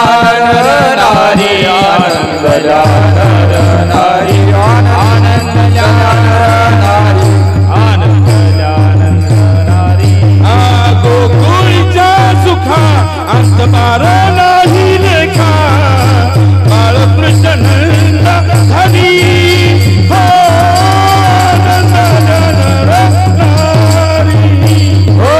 नर नारी, आनंदल्या नर नारी, आनंदल्या नर नारी, आनंदल्या नर नारी. गोकुळच्या सुखा अंत पार नाही लेखा, बाळकृष्ण नंदा घरी, हो आनंदल्या नर नारी, हो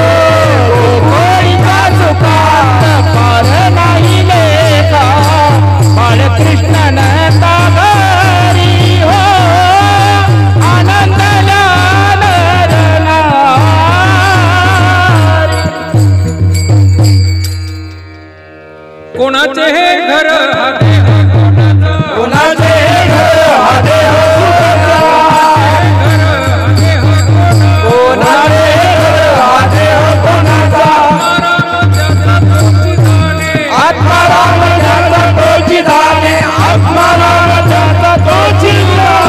गोकुळच्या सुखा अंत पार नाही लेखा, बाळकृष्ण नंदा घरी, हो आनंदल्या नर नारी. कोणाचे हे घर हाते, कोणाचे घर हाते, कोणाचे घर हाते, कोणाचा आत्माराम ज्याचा तोची धाने, आत्माराम ज्याचा तोची धाने.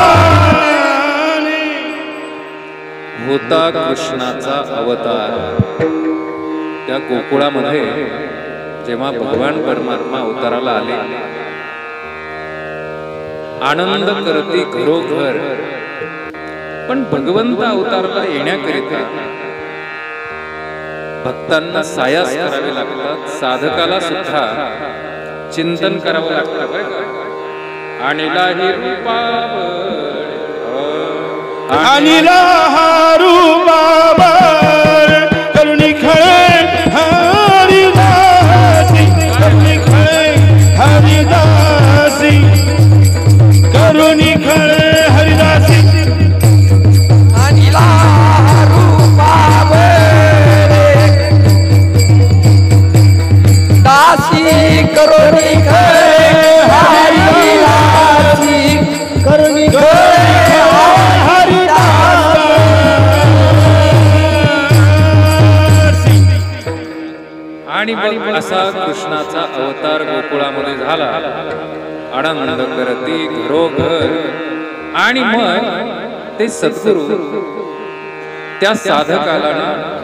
होता कृष्णाचा अवतार. त्या गोकुळामध्ये जेव्हा भगवान परमात्मा अवताराला आले आनंद करती घरोघर. पण भगवंत अवतारला येण्याकरिता भक्तांना सायास करावे लागतात, साधकाला सुद्धा चिंतन करावं लागतं बरं का. आणिलाही रूपावर अनिला रूपावर करुणी खळे हरिदासी, करुणी खळे हरिदासी, करुणी खळे हरिदासी. अनिला रूपावर दासी करुणी खळे हरिदासी, करुणी खळे आणि मग असा कृष्णाचा अवतार गोकुळामध्ये झाला. आनंद करती घरोघर. आणि मग ते सद्गुरु त्या साधकाला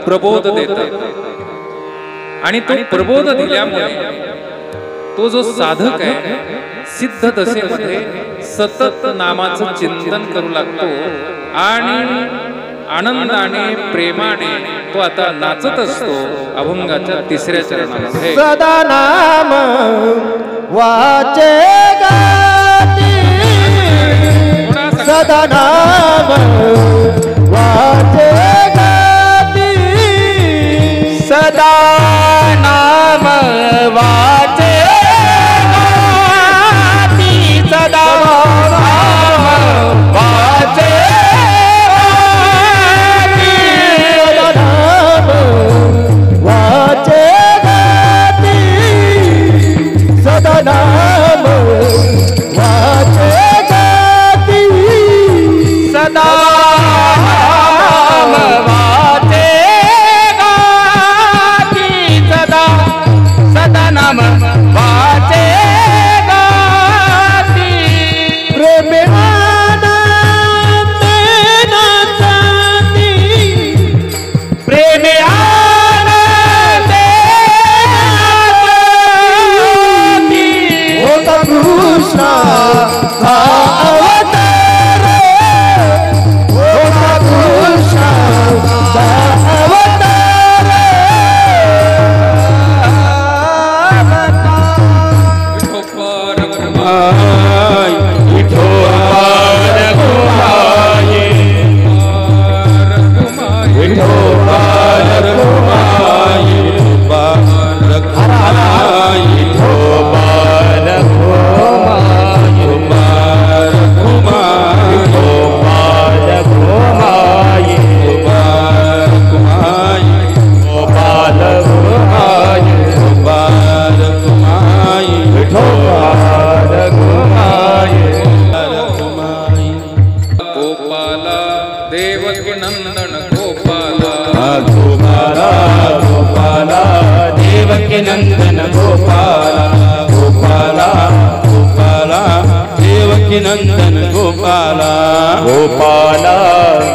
प्रबोध देतात. आणि तो प्रबोध दिल्यामुळे तो जो साधक आहे सिद्ध दशेमध्ये सतत नामाचं चिंतन करू लागतो आणि आनंदाने प्रेमाने तो आता नाचत असतो. अभंगाच्या 3ऱ्या चरणामध्ये सदा नाम वाचे गाती, सदा नाम वाचे गाती, सदा नाम वाचे गाती, सदा नाम वाचे नाम वाचे गाती, सदा नाम वाचे गाती, सदा सदा नाम वाचे गाती. प्रेमे आनंदे नाचती, प्रेमे कृष्णा हा अवतार, होता कृष्णा हा अवतार. विठोबार घुमाये, विठोबार घुमाये, नंदन गोपाला, गोपाला गोपाला देवकी नंदन गोपाला, गोपाला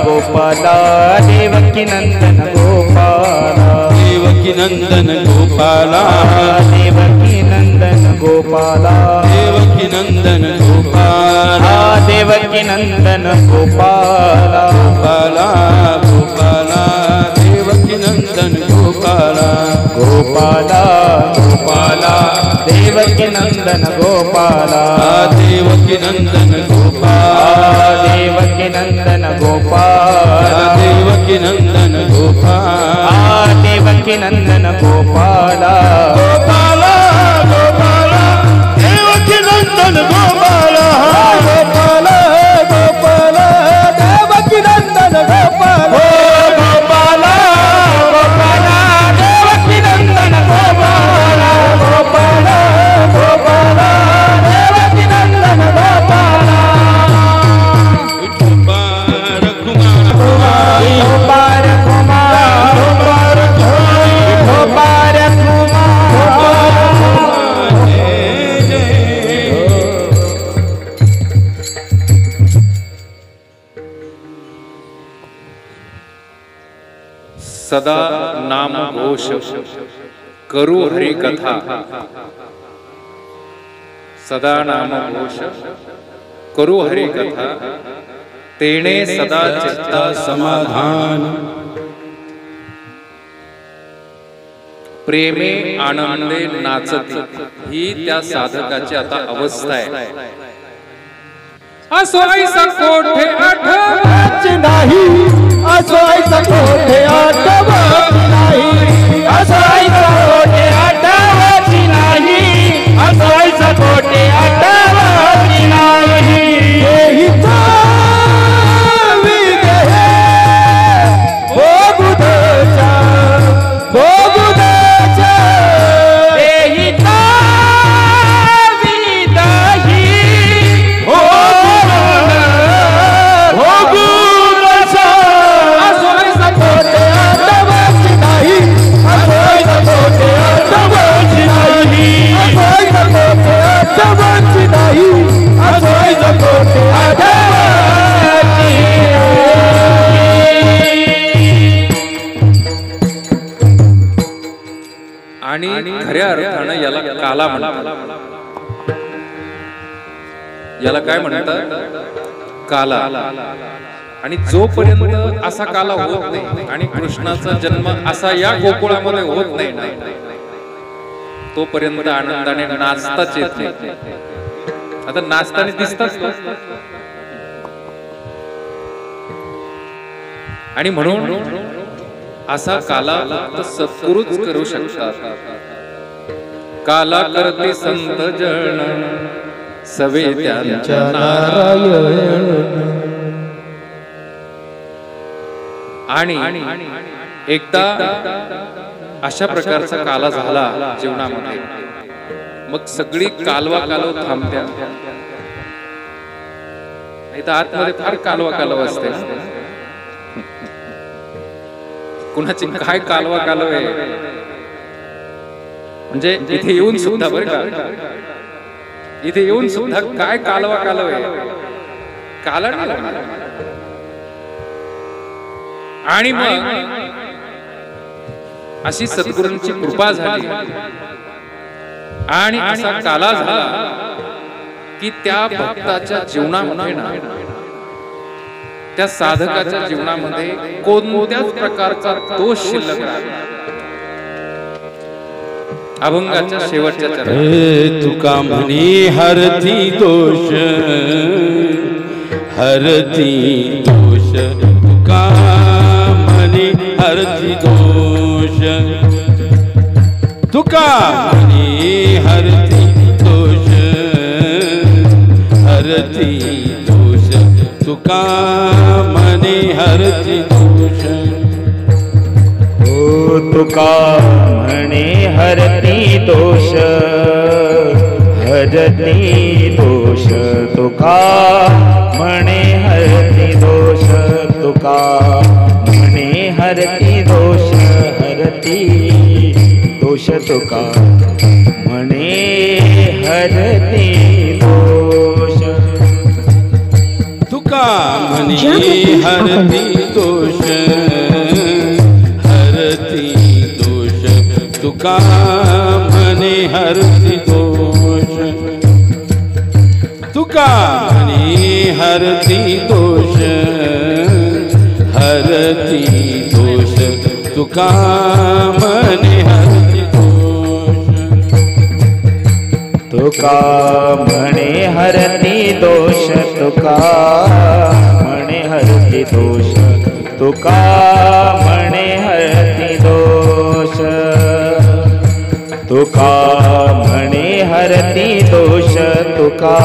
गोपाला देवकी नंदन गोपाला, देवकी नंदन गोपाला, देवकी नंदन गोपाला, देवकी नंदन गोपाला, देवकी नंदन गोपाला, गोपाला गोपाला देवकी नंदन गोपाला, गोपाला गोपाला देवकी नंदन गोपाला, देवकी नंदन गोपाला, देवकी नंदन गोपाला, देवकी नंदन गोपाला, देवकी नंदन गोपाला, गोपाला गोपाला देवकी नंदन गोपाला, गोपाला गोपाला देवकी नंदन गोपाला, गोपाला गोपाला देवकी नंदन गोपाला, गोपाला गोपाला देवकी नंदन गोपाला. विठोबार कुमार, विठोबार कुमार, विठोबार कुमार, जय जय. सदा नाम घोष करू हरि कथा, सदा नाम घोष करू हरी कथा तेणे सदा चित्ता समाधान प्रेमे आनंदे नाचती ही त्या साधकाची आता अवस्था आहे. असो ऐसा कोठे आठवत नाही, असो ऐसा कोठे आठवत नाही, असो ऐसा कोठे आठवत नाही, असो ऐसा कोठे आठवत नाही. हेही आणि खऱ्या अर्थानं याला काला म्हणतात. याला काय म्हणतात? काला. आणि जोपर्यंत असा काला होत नाही आणि कृष्णाचा जन्म असा या गोकुळामध्ये होत नाही ना, तोपर्यंत आनंदाने नाचताच येत नाही. आता नाचताना दिसतात आणि म्हणून असा काला फक्त सद्गुरूच करू शकतात. काला करते संत जन सवे त्यांच्या नारायण. आणि एकदा अशा प्रकारचा काला झाला जीवनामध्ये, मग सगळी कालवा कालव थांबत्या. नाही तर आतमध्ये फार कालवा कालव असते. कुणाची काय कालवा कालव आहे म्हणजे इथे येऊन सुद्धा बरं का, इथे येऊन सुद्धा काय कालवा कालव आहे, काला नाही लागणार. आणि मग अशी सद्गुरूंची कृपा झाली आणि असा काला झाला की त्या भक्ताच्या जीवनामध्ये ना, त्या साधकाच्या जीवनामध्ये कोणत्याच प्रकारचा दोष शिल्लक नाही. अभंगाच्या शेवटच्या चरणात तुका म्हणे हरती दोष, हरती दोष, तुका म्हणे हरती दोष, तुका म्हणे हरती दोष, हरती दोष, तुका म्हणे हरती दोष. ओ तुका म्हणे हरती दोष, हरती दोष, तुका म्हणे हरती दोष, तुका म्हणे हरती दोष, हरती दोष, तुका म्हणे हरती दोष. तुका म्हणे हरती दोष, हरती दोष, तुका म्हणे हरती दोष, तुका म्हणे हरती दोष, हरती दोष, तुका म्हणे हरती दोष. तुका म्हणे हरती दोष, तुका म्हणे हरती दोष, तुका म्हणे हरती दोष, तुका म्हणे हरती दोष, तुका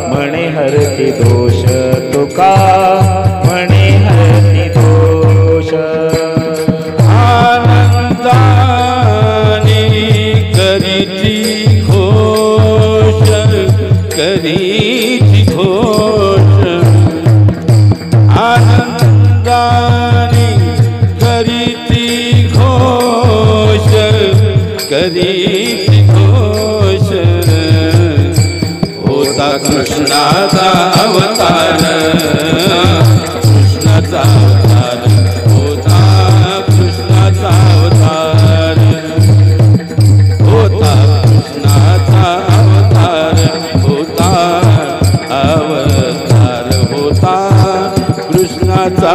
म्हणे हरती दोष, तुका म्हणे हरती दोष. आनंदाने करीती घोष, करीती घोष, आनंदाने करीती घोष, करीती घोष. होता कृष्णाचा अवतार, कृष्णाचा अवतार, होता कृष्णाचा अवतार, होता कृष्णाचा अवतार, होता कृष्णाचा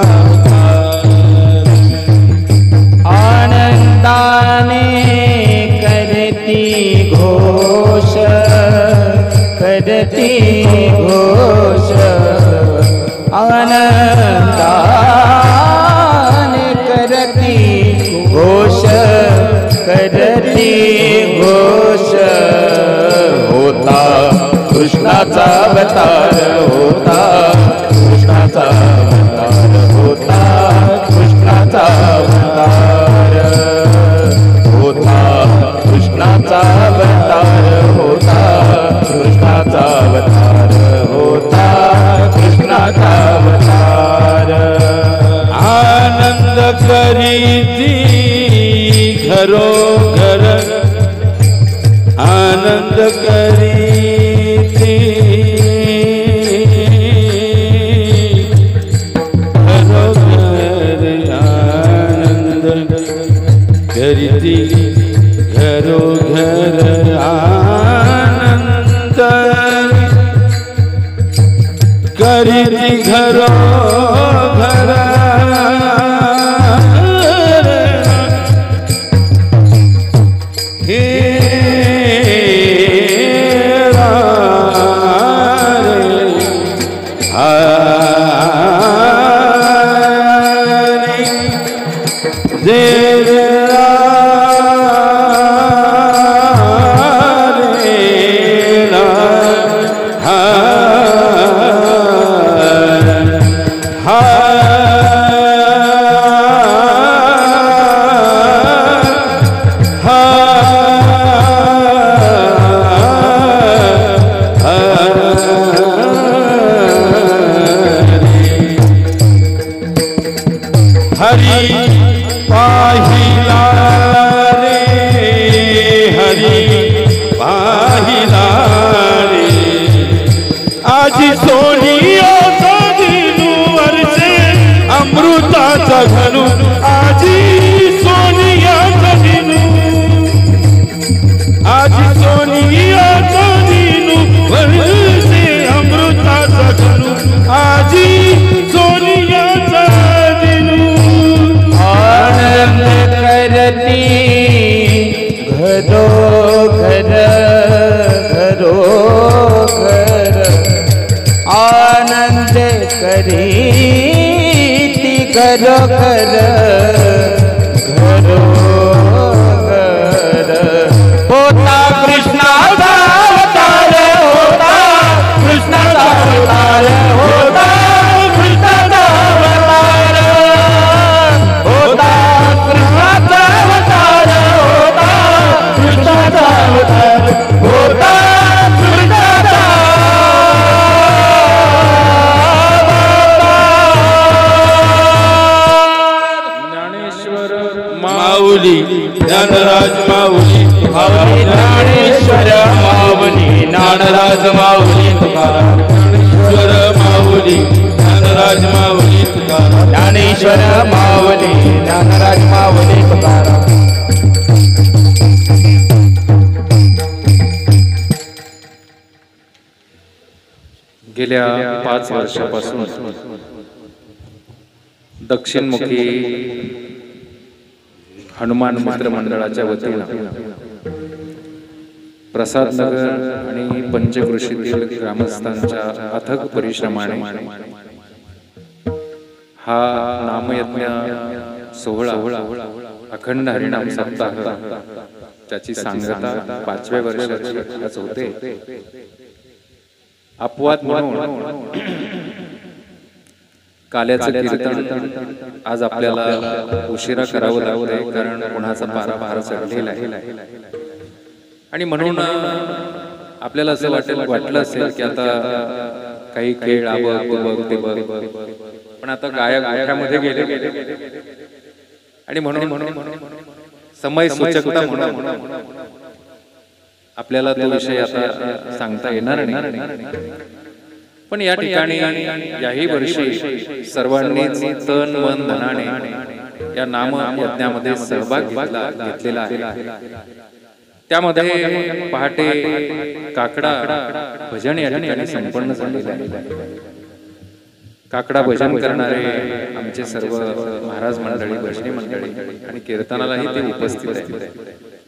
आनंदाने करती घोष करती घोष आनंदाने करती घोष करती घोष होता कृष्णाचा अवतार होता कृष्णाचा अवतार होता कृष्णाचा अवतार होता कृष्णाचा अवतार होता कृष्णाचा अवतार होता कृष्णाचा अवतार आनंद करीती घरोघर आनंद करीती घरोघर आनंद करीती घरोघर आनंद करीती घरोघर हे हरी पाहिला रे हरी पाहिला रे आजी सोनिया दिनू वर्षे अमृताचा घनू आजी सोनिया दिनू आजी सोनिया दिनू वर्षे अमृताचा घनू आजी सोनियाचा आनंद करती घरो घर घरो घर आनंद करीती घरो घर घरो घर होता कृष्णाचा अवतार होता कृष्णाचा अवतार होता कृष्णाचा अवतार होता कृष्णाचा अवतार होता कृष्णाचा अवतार होता कृष्णाचा ज्ञानेश्वर माऊली ज्ञानराज माऊली ज्ञानेश्वर माऊली ज्ञानराज माऊली तुकाराम ज्ञानेश्वर माऊली ज्ञानराज माऊली तुकाराम ज्ञानेश्वर माऊली ज्ञानराज माऊली तुकाराम गेल्या 5 वर्षापासून दक्षिणमुखी हनुमान मित्र मंडळाच्या वतीने प्रसाद नगर आणि पंचकृषीतील ग्रामस्थांच्या अथक परिश्रमाने हा नामयज्ञ सोहळा अखंड हरिनाम सप्ताह त्याची सांगता 5व्या वर्षाची आज होते। अपवाद म्हणून काल्याचं कीर्तन आज आपल्याला उशिरा करावं लागतंय, कारण कोणाचा पारा फार चढलेला आहे आणि म्हणून आपल्याला असं वाटलं असेल की आता काही खेळ ते बघ पण आता गायकामध्ये गेले आणि म्हणून समय सूचकता म्हणून आपल्याला तो विषय आता सांगता येणार नाही। पण या ठिकाणी याही वर्षी सर्वांनीच तन मन धनाने या नाम यज्ञामध्ये सहभाग घेतलेला आहे। त्यामध्ये पहाटे काकडा भजन या ठिकाणी संपन्न झालेलं आहे। काकडा भजन करणारे आमचे सर्व महाराज मंडळी, भजनी मंडळी आणि कीर्तनालाही ते उपस्थित आहेत.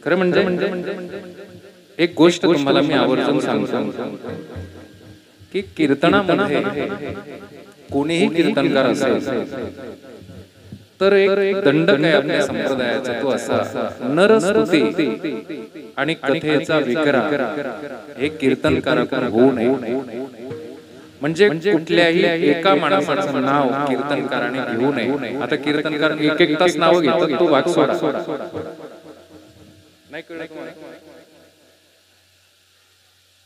खरं म्हणजे एक गोष्ट तुम्हाला मी आवर्जून सांगतो की कीर्तनामध्ये कोणीही कीर्तनकार असेल तर एक दंड काय आपल्या संप्रदायाचा तो असा, नरस्तुती आणि कथेचा विकरा हे कीर्तनकाराकडून होऊ नये. म्हणजे कुठल्याही एका माणसाचं नाव कीर्तनकाराने घेऊ नये. आता कीर्तनकार एक तास नाव घेतात, तो वाक सोडा.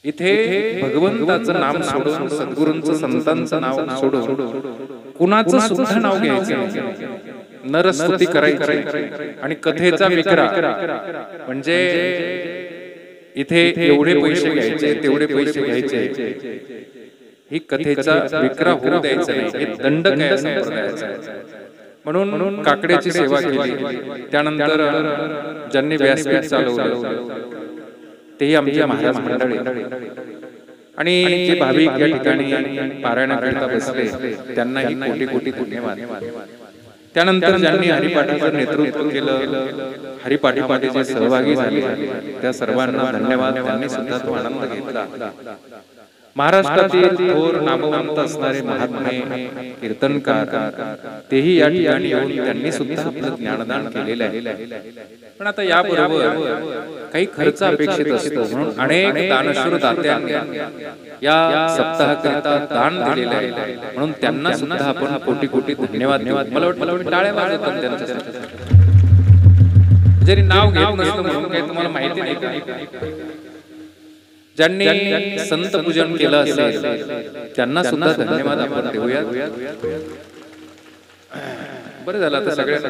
इथे भगवंताचं नाम सोडून, सद्गुरूंचं, संतांचं नाव सोडून कुणाचं सुद्धा नाव घ्यायचं, नरस्तुती करायची आणि कथेचा विकरा म्हणजे इथे एवढे पैसे घ्यायचे, तेवढे पैसे घ्यायचे, ही कथेचा विकरा होऊ द्यायचा नाही. हे दंड काय संप्रदायाचा. म्हणून काकड्याची सेवा केली. त्यानंतर ज्यांनी व्यासपीठ चालवलं तेही आमचे महाराज मंडळी आणि जे भाविक या ठिकाणी पारायणाकरिता बसले त्यांनाही कोटी कोटी धन्यवाद. त्यानंतर ज्यांनी हरिपाठाचं नेतृत्व केलं, हरिपाठामध्ये सहभागी झाले त्या सर्वांना धन्यवाद. त्यांनी सुद्धा तो आनंद घेतला. महाराष्ट्रातील थोर नामवंत असणारे महात्मे कीर्तनकार तेही या ठिकाणी येऊन त्यांनी सुद्धा आपलं ज्ञानदान केलेलं आहे. पण आता याबरोबर काही खर्च अपेक्षित असतो म्हणून अनेक दानशूर दात्यांनी या सप्ताहाकरिता दान दिलेले आहे. म्हणून त्यांना सुद्धा आपण कोटी कोटी धन्यवाद. मला वाटतं टाळ्या वाजवतात त्यांच्यासाठी. जरी नाव घेत नसतं म्हणून काही तुम्हाला माहिती नाही का, ज्यांनी संत पूजन केलं असेल त्यांना सुद्धा धन्यवाद आपण देऊया. बरं झालं आता सगळ्यांना.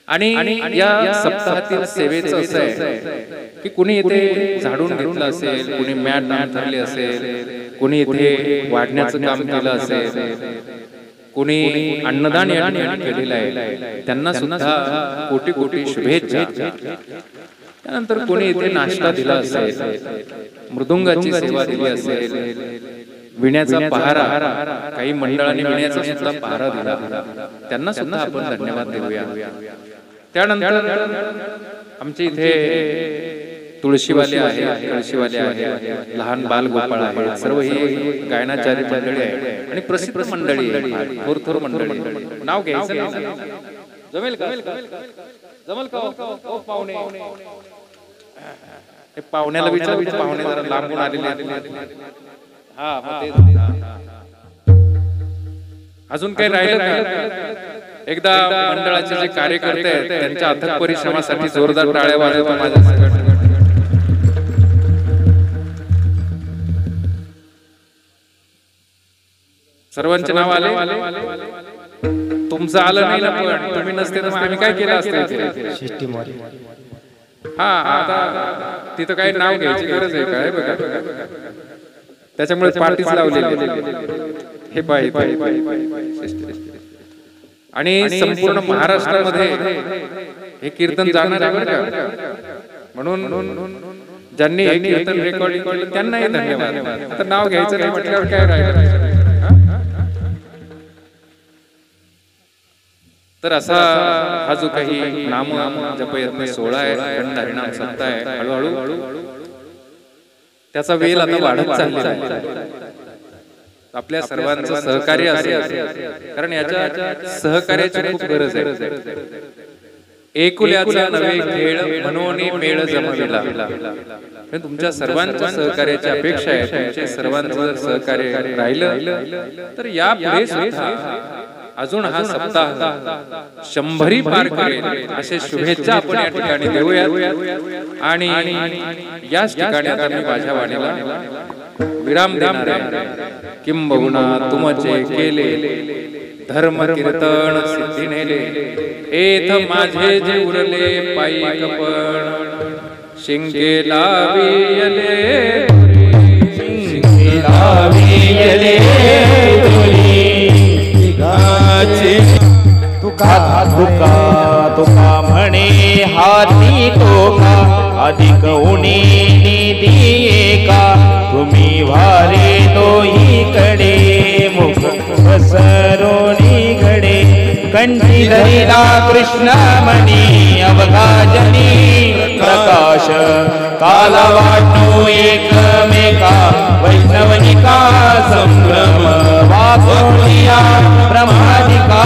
आणि या सप्ताहातील सेवेचं असं आहे की कुणी इथे झाडून घेतलं असेल, कुणी मॅट धरली असेल, कुणी इथे वाढण्याचं काम केलं असेल, कुणी अन्नदान या ठिकाणी केलेलं आहे, त्यांना सुद्धा कोटी कोटी शुभेच्छा. त्यानंतर कोणी इथे नाश्ता दिला असेल, मृदुंगाची सेवा दिली असेल, विण्याचा पहारा, काही मंडळांनी विण्याचा सुद्धा पहारा दिला, त्यांना सुद्धा आपण धन्यवाद देऊया. त्यानंतर आमच्या इथे तुळशीवाले आहे, कळशीवाले आहे, लहान बाल गोपाळ आहे, सर्व ही गायनाचारी मंडळी आहे आणि प्रसिद्ध मंडळी आहे, थोर थोर मंडळी. नाव घ्यायचं नाही. जमेल का? जमल का पाहुणे? पाहुण्याला विचार, पाहुणे जरा लांबून आलेले. अजून काही राहिलं का? एकदा मंडळाचे जे कार्यकर्ते आहेत त्यांच्या अथक परिश्रमासाठी जोरदार टाळ्या वाजवा माझ्या. सर्वांचे नाव आले? तुमचं आलं नाही ना, पण तुम्ही नसते तर आम्ही काय केलं असतं. हा, आता तिथं काही नाव घ्यायची गरज आहे काय? बघा, त्याच्यामुळे पार्टीच लावलेली हे पाहिजे. आणि संपूर्ण महाराष्ट्रामध्ये हे कीर्तन जाणार आहे बरं का. म्हणून ज्यांनी हे कीर्तन रेकॉर्डिंग केलं त्यांनाही धन्यवाद. आता नाव घ्यायचं नाही म्हटल्यावर काय राहिलं. तर असा हा जो काही नाम जपयज्ञ सोहळा आहे, अखंड हरिनाम सप्ताह आहे, हळूहळू त्याचा वेल आता वाढत चाललेला आहे. आपल्या सर्वांचं सहकार्य असेल, कारण याच्या सहकार्याची खूप गरज आहे. एकुल्याचा नवे खेळ मनोनी मेळ जमविला. तुमच्या सर्वांच्या सहकार्याची अपेक्षा आहे. तुमच्या सर्वांचं जर सहकार्य राहिलं तर या पुढे सुद्धा अजून हा सप्ताह 100 पार करेल असे शुभेच्छा आपण या ठिकाणी देऊया. आणि याच ठिकाणी आता मी माझ्या वाणीला विराम देणार आहे. किंबहुना तुमचे केले धर्म कीर्तन सिद्धी नेले, एथ माझे जे उरले पायी कपण, शिंगे लावियले शिंगे लावियले तुका तुका तुका म्हणे हाती टोका अधिक उणे निधी एका तुम्ही वारे दोहीकडे मुख पसरोनी घडे कंठी धरिला कृष्ण मणी अवघाजनी प्रकाश काला वाटू एकमेका वैष्णवनिका संभ्रम वाकोनिया प्रमादिका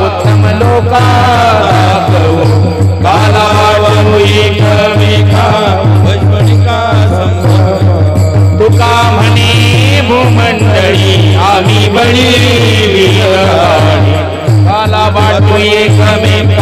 उत्तम लोका दाखवू काला वाटू एकमेका वैष्णवनिका संभ्रम तुका म्हणे भूमंडळी आम्ही बळी काला वाटू एकमेका